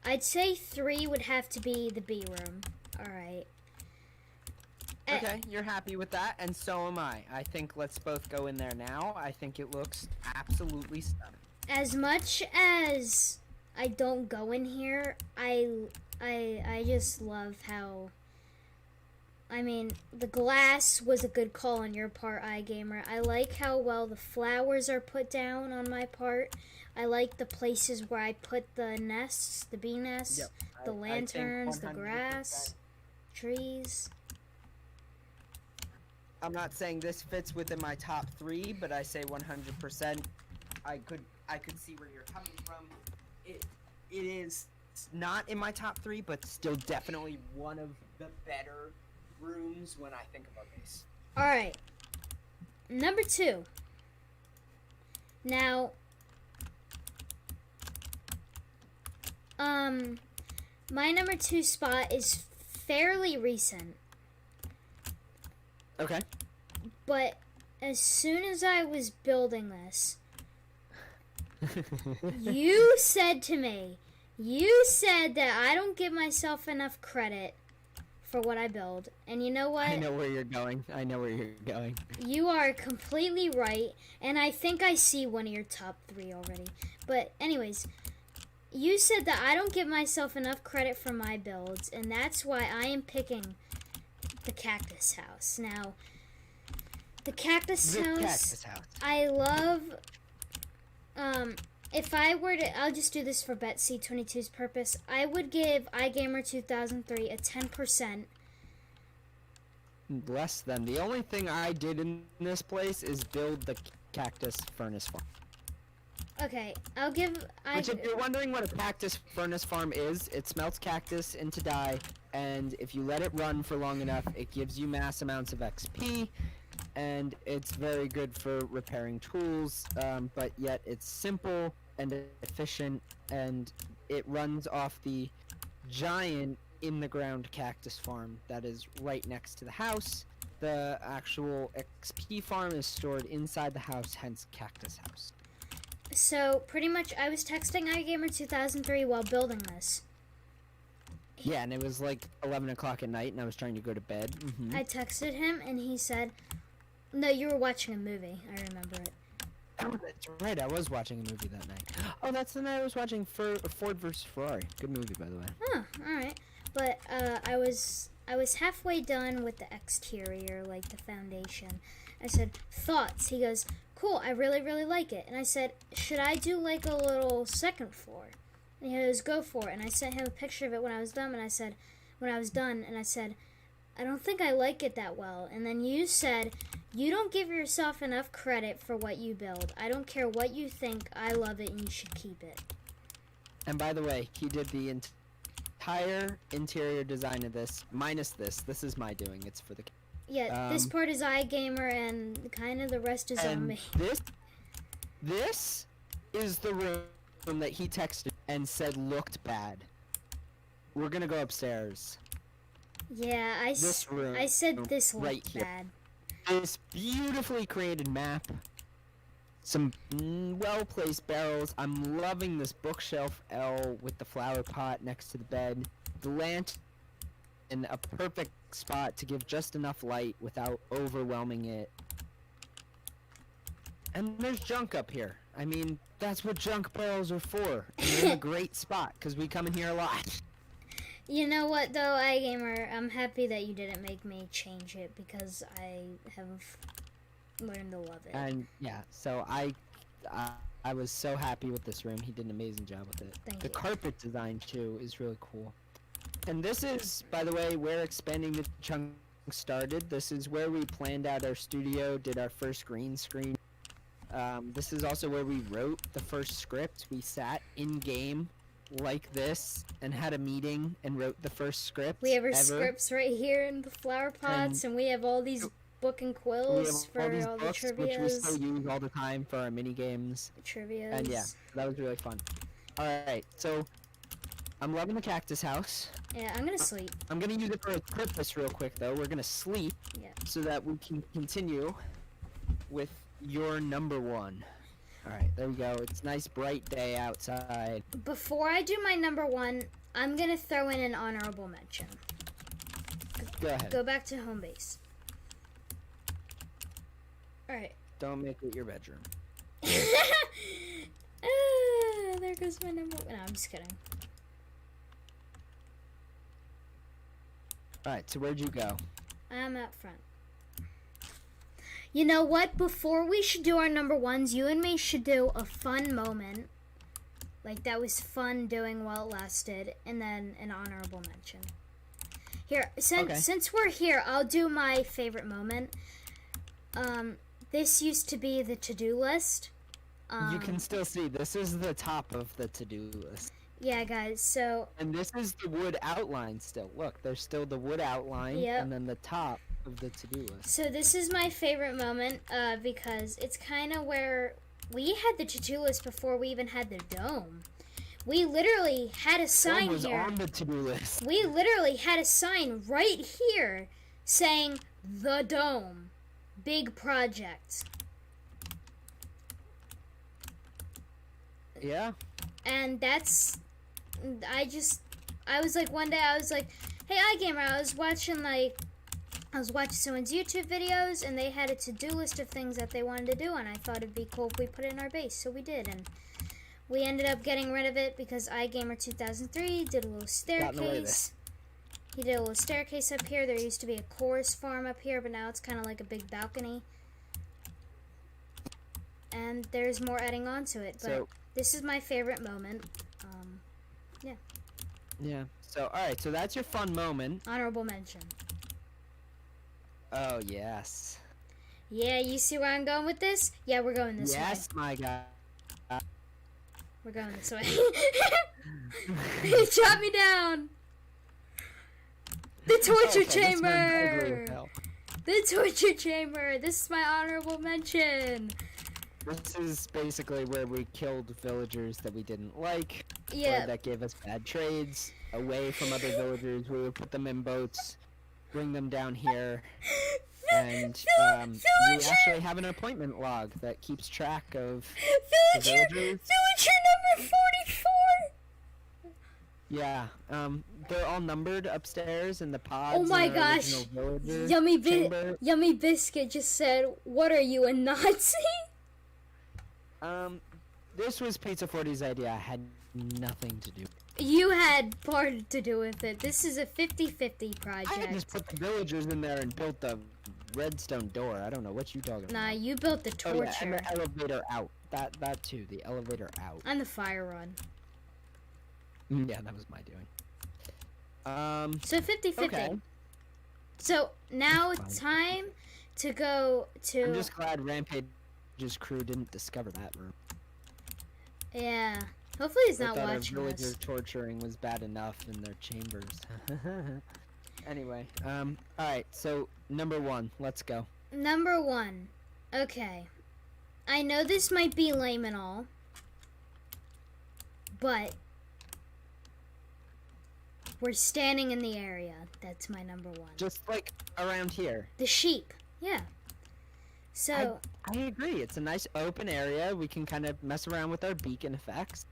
I'd say 3 would have to be the B room. Alright. Okay, you're happy with that, and so am I. I think let's both go in there now. I think it looks absolutely stunning. As much as I don't go in here, I just love how... I mean, the glass was a good call on your part, iGamer. I like how well the flowers are put down on my part. I like the places where I put the nests, the bee nests, Yep. the lanterns, the grass, trees. I'm not saying this fits within my top 3, but I say 100%. I could see where you're coming from. It is not in my top 3, but still definitely one of the better rooms when I think of our base. Alright. Number 2. Now, my number 2 spot is fairly recent. Okay. But as soon as I was building this, you said to me, that I don't give myself enough credit for what I build. And you know what? I know where you're going. You are completely right, and I think I see one of your top 3 already. But anyways, you said that I don't give myself enough credit for my builds, and that's why I am picking the cactus house. Now, the cactus house, I love, if I were to, I'll just do this for Betsy22's purpose, I would give iGamer2003 a 10%. Less than. The only thing I did in this place is build the cactus furnace farm. Okay, I'll give... Which, if you're wondering what a cactus furnace farm is, it smelts cactus into dye, and if you let it run for long enough, it gives you mass amounts of XP, and it's very good for repairing tools, but yet it's simple and efficient, and it runs off the giant in-the-ground cactus farm that is right next to the house. The actual XP farm is stored inside the house, hence cactus house. So, pretty much, I was texting iGamer2003 while building this. Yeah, and it was like 11 o'clock at night, and I was trying to go to bed. Mm-hmm. I texted him, and he said... No, you were watching a movie. I remember it. Oh, that's right. I was watching a movie that night. Oh, that's the night I was watching Ford vs. Ferrari. Good movie, by the way. Oh, alright. But, I was halfway done with the exterior, like the foundation. I said, thoughts? He goes... Cool, I really, really like it. And I said, should I do like a little second floor? And he goes, go for it. And I sent him a picture of it when I was done, and I said, I don't think I like it that well. And then you said, you don't give yourself enough credit for what you build. I don't care what you think. I love it and you should keep it. And by the way, he did the entire interior design of this, minus this. This is my doing. It's for the... Yeah, this part is iGamer and kind of the rest is on me. This is the room that he texted and said looked bad. We're gonna go upstairs. Yeah, I said this looked right here. bad. This beautifully created map. Some well-placed barrels. I'm loving this bookshelf L with the flower pot next to the bed. The lantern in a perfect spot to give just enough light without overwhelming it. And there's junk up here. I mean, that's what junk barrels are for. And they're in a great spot because we come in here a lot. You know what though, iGamer, I'm happy that you didn't make me change it because I have learned to love it. And yeah, so I was so happy with this room. He did an amazing job with it. Thank the you. carpet design too is really cool. And this is, by the way, where Expanding the Chunk started. This is where we planned out our studio, did our first green screen. This is also where we wrote the first script. We sat in game like this and had a meeting and wrote the first script. We have our scripts right here in the flower pots, and we have all these book and quills for all the books, trivias. which we still use all the time for our mini games. Trivias. And yeah, that was really fun. Alright, so I'm loving the cactus house. Yeah, I'm gonna sleep. I'm gonna use it for a purpose real quick though. We're gonna sleep so that we can continue with your number one. Alright, there we go. It's a nice bright day outside. Before I do my number one, I'm gonna throw in an honorable mention. Go ahead. Go back to home base. Alright. Don't make it your bedroom. There goes my number one. No, I'm just kidding. Alright, so where'd you go? I'm out front. You know what? Before we should do our number ones, you and me should do a fun moment. Like, that was fun doing while it lasted. And then an honorable mention. Here, since we're here, I'll do my favorite moment. This used to be the to-do list. You can still see, this is the top of the to-do list. Yeah, guys, so... And this is the wood outline still. Look, there's still the wood outline, and then the top of the to-do list. So this is my favorite moment, because it's kind of where we had the to-do list before we even had the dome. We literally had a sign was here. On the to-do list. We literally had a sign right here saying, the dome. Big project. Yeah. And that's... I was like, one day I was like, hey, iGamer, I was watching someone's YouTube videos, and they had a to-do list of things that they wanted to do, and I thought it'd be cool if we put it in our base, so we did, and we ended up getting rid of it because iGamer2003 did a little staircase. He did a little staircase up here. There used to be a chorus farm up here, but now it's kind of like a big balcony. And there's more adding on to it, but this is my favorite moment. Yeah. Yeah. So, alright, so that's your fun moment. Honorable mention. Oh, yes. Yeah, you see where I'm going with this? Yeah, we're going this way. Yes, my God. We're going this way. He shot me down! The torture chamber! The torture chamber! This is my honorable mention! This is basically where we killed villagers that we didn't like, or that gave us bad trades, away from other villagers. We would put them in boats, bring them down here, and we actually have an appointment log that keeps track of villager number 44! Yeah, they're all numbered upstairs in the pods. Oh my gosh! Yummy Biscuit just said, "What are you, a Nazi?" This was Pizza 40's idea. I had nothing to do. You had part to do with it. This is a 50-50 project. I just put the villagers in there and built the redstone door. I don't know what you talking about. Nah, you built the torture. Oh, yeah, and the elevator out. That too. The elevator out. And the fire run. Yeah, that was my doing. So 50-50. Okay. So now Fine. time to go to. I'm just glad Rampage's crew didn't discover that room. Yeah. Hopefully he's I not thought our watching villager us. torturing was bad enough in their chambers. Anyway, alright, so number 1, let's go. Number 1. Okay. I know this might be lame and all, but we're standing in the area. That's my number 1. Just like around here. The sheep. Yeah. So I agree. It's a nice open area. We can kind of mess around with our beacon effects.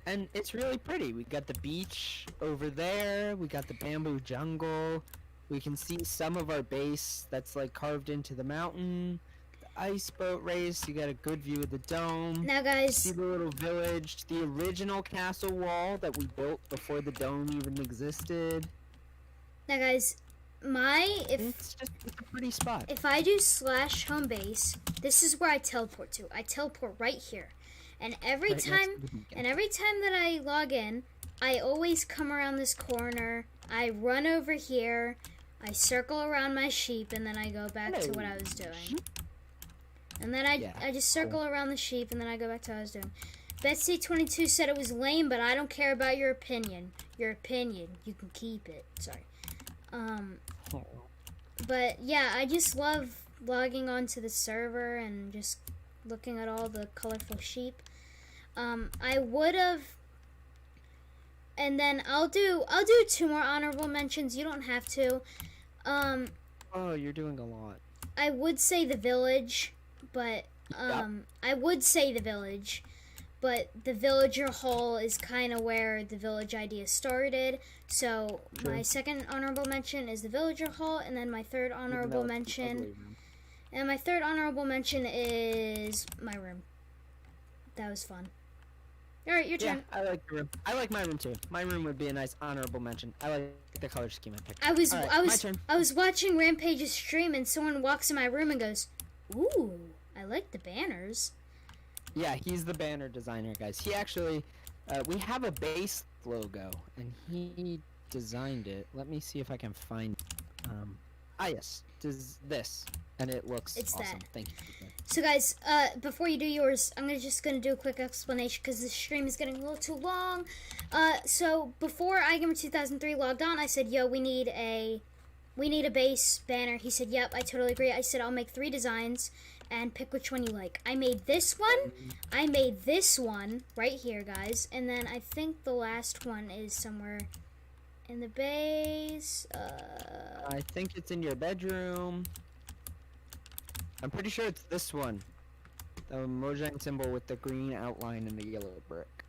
And it's really pretty. We got the beach over there. We got the bamboo jungle. We can see some of our base that's like carved into the mountain. The ice boat race. You got a good view of the dome. now, guys. See the little village. The original castle wall that we built before the dome even existed. Now, guys. It's just a pretty spot. If I do / home base, this is where I teleport to. I teleport right here. And every Right next time to the beacon. that I log in, I always come around this corner. I run over here. I circle around my sheep, and then I go back to what I was doing. And then I just circle around the sheep, and then I go back to what I was doing. Betsy22 said it was lame, but I don't care about your opinion. Your opinion, you can keep it. Sorry. But yeah, I just love logging onto the server and just looking at all the colorful sheep. I would have, and then I'll do 2 more honorable mentions. You don't have to. Oh, you're doing a lot. I would say the village, but I would say the village, but the villager hall is kind of where the village idea started. So True. my second honorable mention is the villager hall, and then my third honorable mention. And my third honorable mention is my room. That was fun. All right, your turn. Yeah, I like your room. I like my room too. My room would be a nice honorable mention. I like the color scheme I picked. I was All right, I my was turn. I was watching Rampage's stream, and someone walks in my room and goes, "Ooh, I like the banners." Yeah, he's the banner designer, guys. He actually, we have a base logo, and he designed it. Let me see if I can find. Yes, this, and it looks It's awesome. that. Thank you. So guys, before you do yours, I'm just gonna do a quick explanation because this stream is getting a little too long. So before iGamer2003 logged on, I said, "Yo, we need a base banner." He said, "Yep, I totally agree." I said, "I'll make 3 designs and pick which one you like." I made this one. I made this one right here, guys, and then I think the last one is somewhere in the base. I think it's in your bedroom. I'm pretty sure it's this one. The Mojang symbol with the green outline and the yellow brick.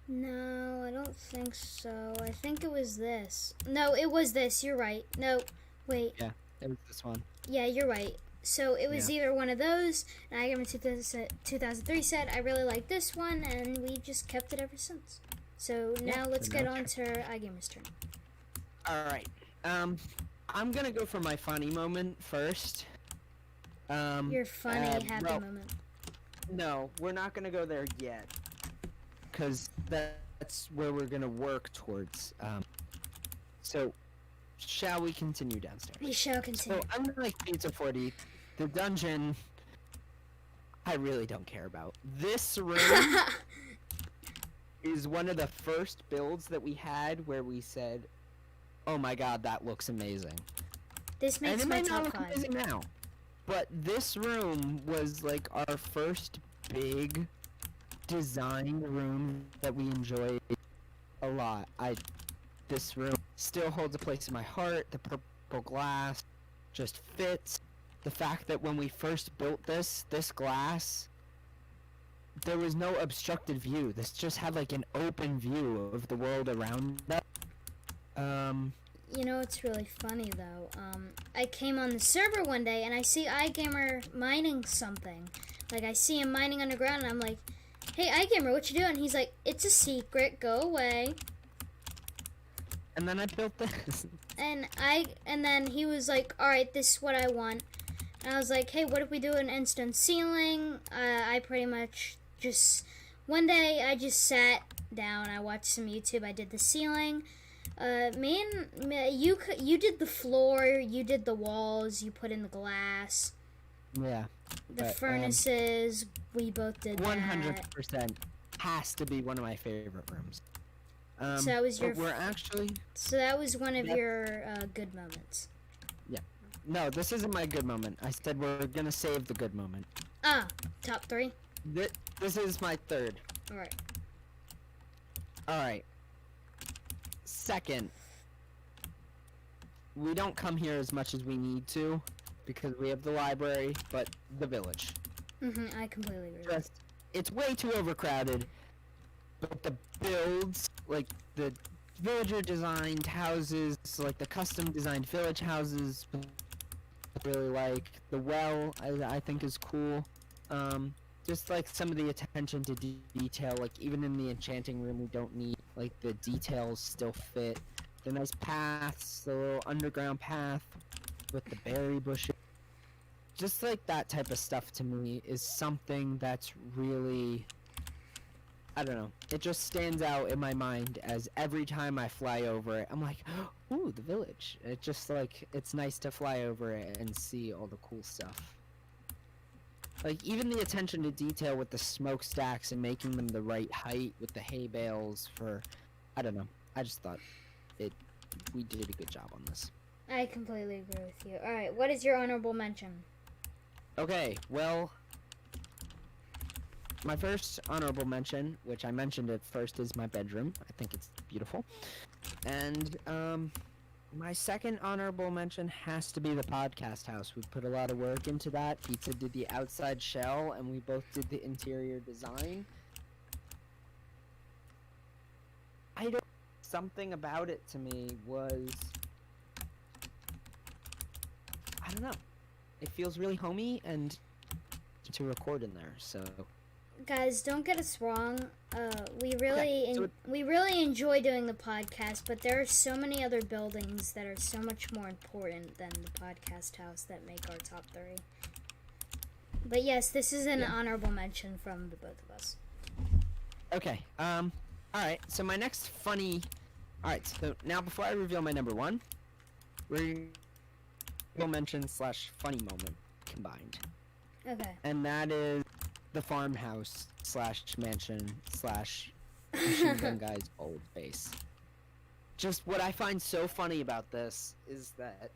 No, I don't think so. I think it was this. No, it was this. You're right. No, wait. Yeah, it was this one. Yeah, you're right. So it was either one of those, and iGamer2003 said, "I really like this one," and we just kept it ever since. So now let's get on to iGamer's turn. Alright. I'm gonna go for my funny moment first. Your funny, happy moment. No, we're not gonna go there yet. Because that's where we're gonna work towards. So, shall we continue downstairs? We shall continue. So, I'm like Pizza 40. The dungeon, I really don't care about. This room is one of the first builds that we had where we said, "Oh my god, that looks amazing." This makes And it my might not top look 5. amazing now, but this room was like our first big design room that we enjoyed a lot. This room still holds a place in my heart. The purple glass just fits. The fact that when we first built this glass, there was no obstructed view. This just had like an open view of the world around us. You know, it's really funny though. I came on the server one day and I see iGamer mining something. Like I see him mining underground and I'm like, "Hey iGamer, what you doing?" He's like, "It's a secret, go away." And then I built this. And then he was like, "All right, this is what I want." And I was like, "Hey, what if we do an instant ceiling?" I pretty much just one day I just sat down, I watched some YouTube, I did the ceiling. You did the floor, you did the walls, you put in the glass, Yeah. the But, furnaces. We both did that. 100% has to be one of my favorite rooms. So that was but we're actually... So that was one of Yep. your good moments. No, this isn't my good moment. I said we're gonna save the good moment. Ah, top 3. This is my third. All right. Alright. Second, we don't come here as much as we need to because we have the library, but the village. I completely agree. It's way too overcrowded, but the builds, like the villager designed houses, like the custom designed village houses, I really like. The well, I think is cool. Just like some of the attention to detail, like even in the enchanting room we don't need, like the details still fit. The nice paths, the little underground path with the berry bushes. Just like that type of stuff to me is something that's really, I don't know, it just stands out in my mind as every time I fly over it, I'm like, ooh, the village. It just like, it's nice to fly over it and see all the cool stuff. Like, even the attention to detail with the smokestacks and making them the right height with the hay bales for, I don't know, I just thought we did a good job on this. I completely agree with you. Alright, what is your honorable mention? Okay, well, my first honorable mention, which I mentioned at first, is my bedroom. I think it's beautiful. And, my second honorable mention has to be the podcast house. We put a lot of work into that. Pizza did the outside shell, and we both did the interior design. Something about it to me was... I don't know. It feels really homey and to record in there, so... Guys, don't get us wrong. We really enjoy doing the podcast, but there are so many other buildings that are so much more important than the podcast house that make our top 3. But yes, this is an honorable mention from the both of us. Okay. Alright, so my next funny... Alright, so now before I reveal my number 1, we're mention / funny moment combined. Okay. And that is the farmhouse / mansion / machine gun guy's old base. Just what I find so funny about this is that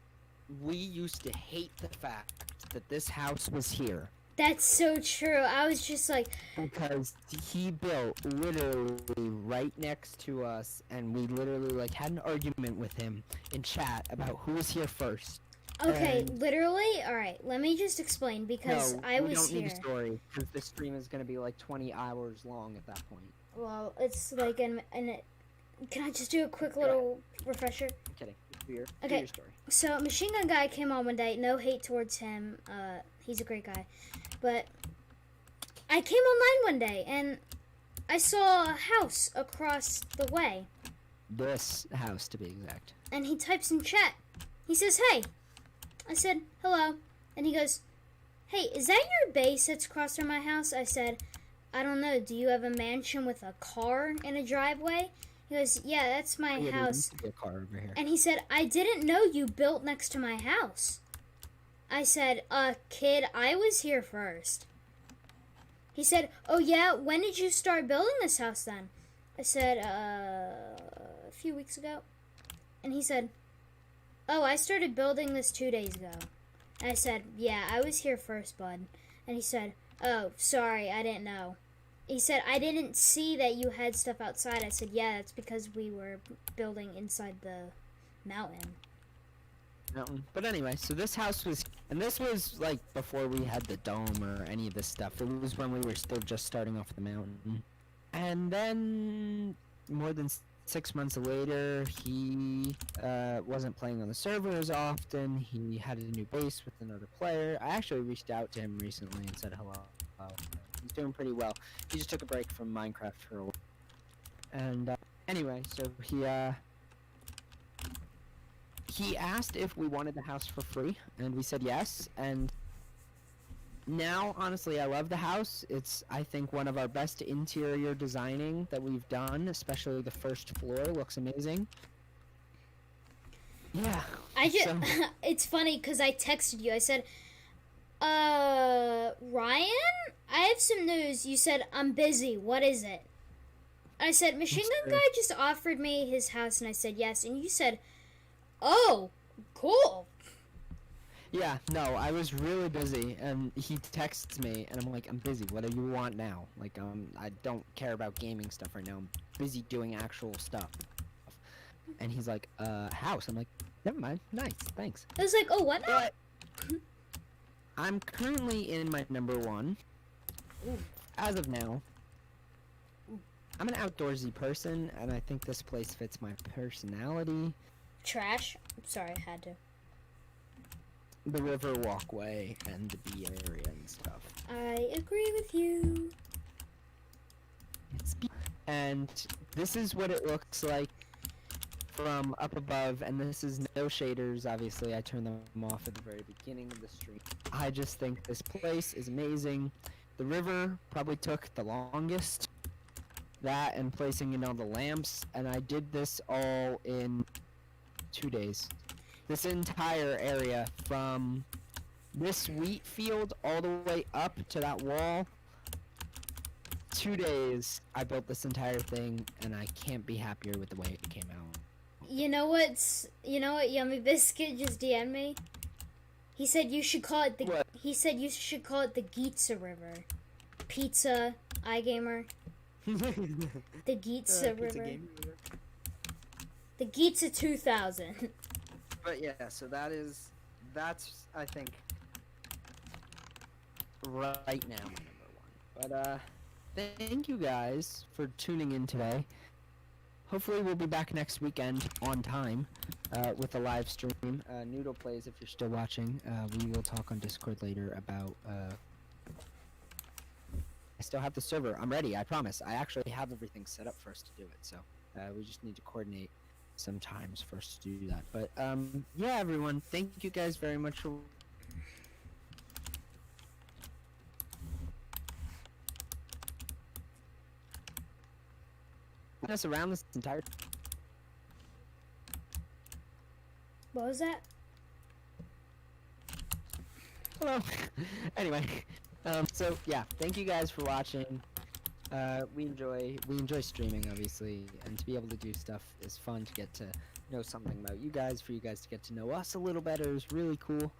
we used to hate the fact that this house was here. That's so true. I was just like... Because he built literally right next to us, and we literally like had an argument with him in chat about who was here first. Okay, literally? Alright, let me just explain, because I was here. we don't need a story, because this stream is going to be like 20 hours long at that point. Well, it's like can I just do a quick little refresher? I'm kidding. Do your story. So, Machine Gun Guy came on one day. No hate towards him. He's a great guy. But I came online one day, and I saw a house across the way. This house, to be exact. And he types in chat. He says, hey. I said, hello. And he goes, hey, is that your base that's across from my house? I said, I don't know. Do you have a mansion with a car in a driveway? He goes, yeah, that's my house. A car over here. And he said, I didn't know you built next to my house. I said, kid, I was here first. He said, oh yeah, when did you start building this house then? I said, a few weeks ago. And he said, oh, I started building this 2 days ago. And I said, yeah, I was here first, bud. And he said, oh, sorry, I didn't know. He said, I didn't see that you had stuff outside. I said, yeah, that's because we were building inside the mountain. But anyway, so this house was, and this was like before we had the dome or any of this stuff. It was when we were still just starting off the mountain. And then more than 6 months later, he wasn't playing on the server as often. He had a new base with another player. I actually reached out to him recently and said hello. He's doing pretty well. He just took a break from Minecraft for a while. And anyway, so he asked if we wanted the house for free, and we said yes. And now, honestly, I love the house. It's, I think, one of our best interior designing that we've done, especially the first floor looks amazing. Yeah. I just, So it's funny because I texted you. I said, Ryan, I have some news. You said, I'm busy. What is it? I said, Machine it's Gun true. Guy just offered me his house, and I said yes. And you said, oh, cool. Yeah, no, I was really busy, and he texts me, and I'm like, I'm busy. What do you want now? Like, I don't care about gaming stuff right now. I'm busy doing actual stuff. And he's like, house. I'm like, never mind. Nice, thanks. I was like, oh, what But now? I'm currently in my number one. Ooh. As of now, I'm an outdoorsy person, and I think this place fits my personality. Trash. I'm sorry, I had to. The river walkway and the bee area and stuff. I agree with you. And this is what it looks like from up above, and this is no shaders. Obviously, I turned them off at the very beginning of the stream. I just think this place is amazing. The river probably took the longest. That and placing in all the lamps, and I did this all in 2 days. This entire area from this wheat field all the way up to that wall. 2 days I built this entire thing, and I can't be happier with the way it came out. You know what Yummy Biscuit just DM'd me? He said you should call it the What? He said you should call it the Geetsa River. Pizza, iGamer. The Geetsa River. The Geetsa 2000. But yeah, so that's I think right now my number one. But thank you guys for tuning in today. Hopefully we'll be back next weekend on time with a live stream. Noodle Plays, if you're still watching, we will talk on Discord later about. I still have the server. I'm ready. I promise. I actually have everything set up for us to do it. So we just need to coordinate some times for us to do that. But yeah, everyone, thank you guys very much for. Us around this entire. What was that? Hello. Anyway, so yeah, thank you guys for watching. We enjoy streaming, obviously, and to be able to do stuff is fun. To get to know something about you guys, for you guys to get to know us a little better is really cool.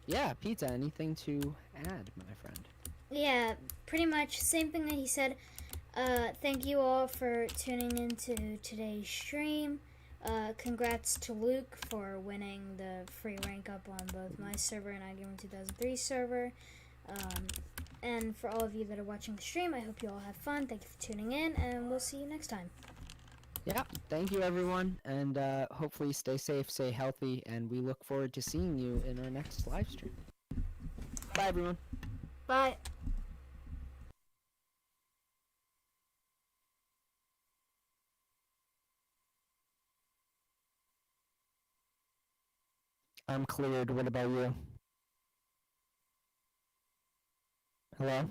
Yeah, Pizza, anything to add, my friend? Yeah, pretty much same thing that he said. Thank you all for tuning into today's stream. Congrats to Luke for winning the free rank up on both my server and iGamer2003 server. And for all of you that are watching the stream, I hope you all have fun. Thank you for tuning in, and we'll see you next time. Yeah, thank you everyone, and hopefully stay safe, stay healthy, and we look forward to seeing you in our next live stream. Bye everyone. Bye. I'm cleared. What about you? Hello?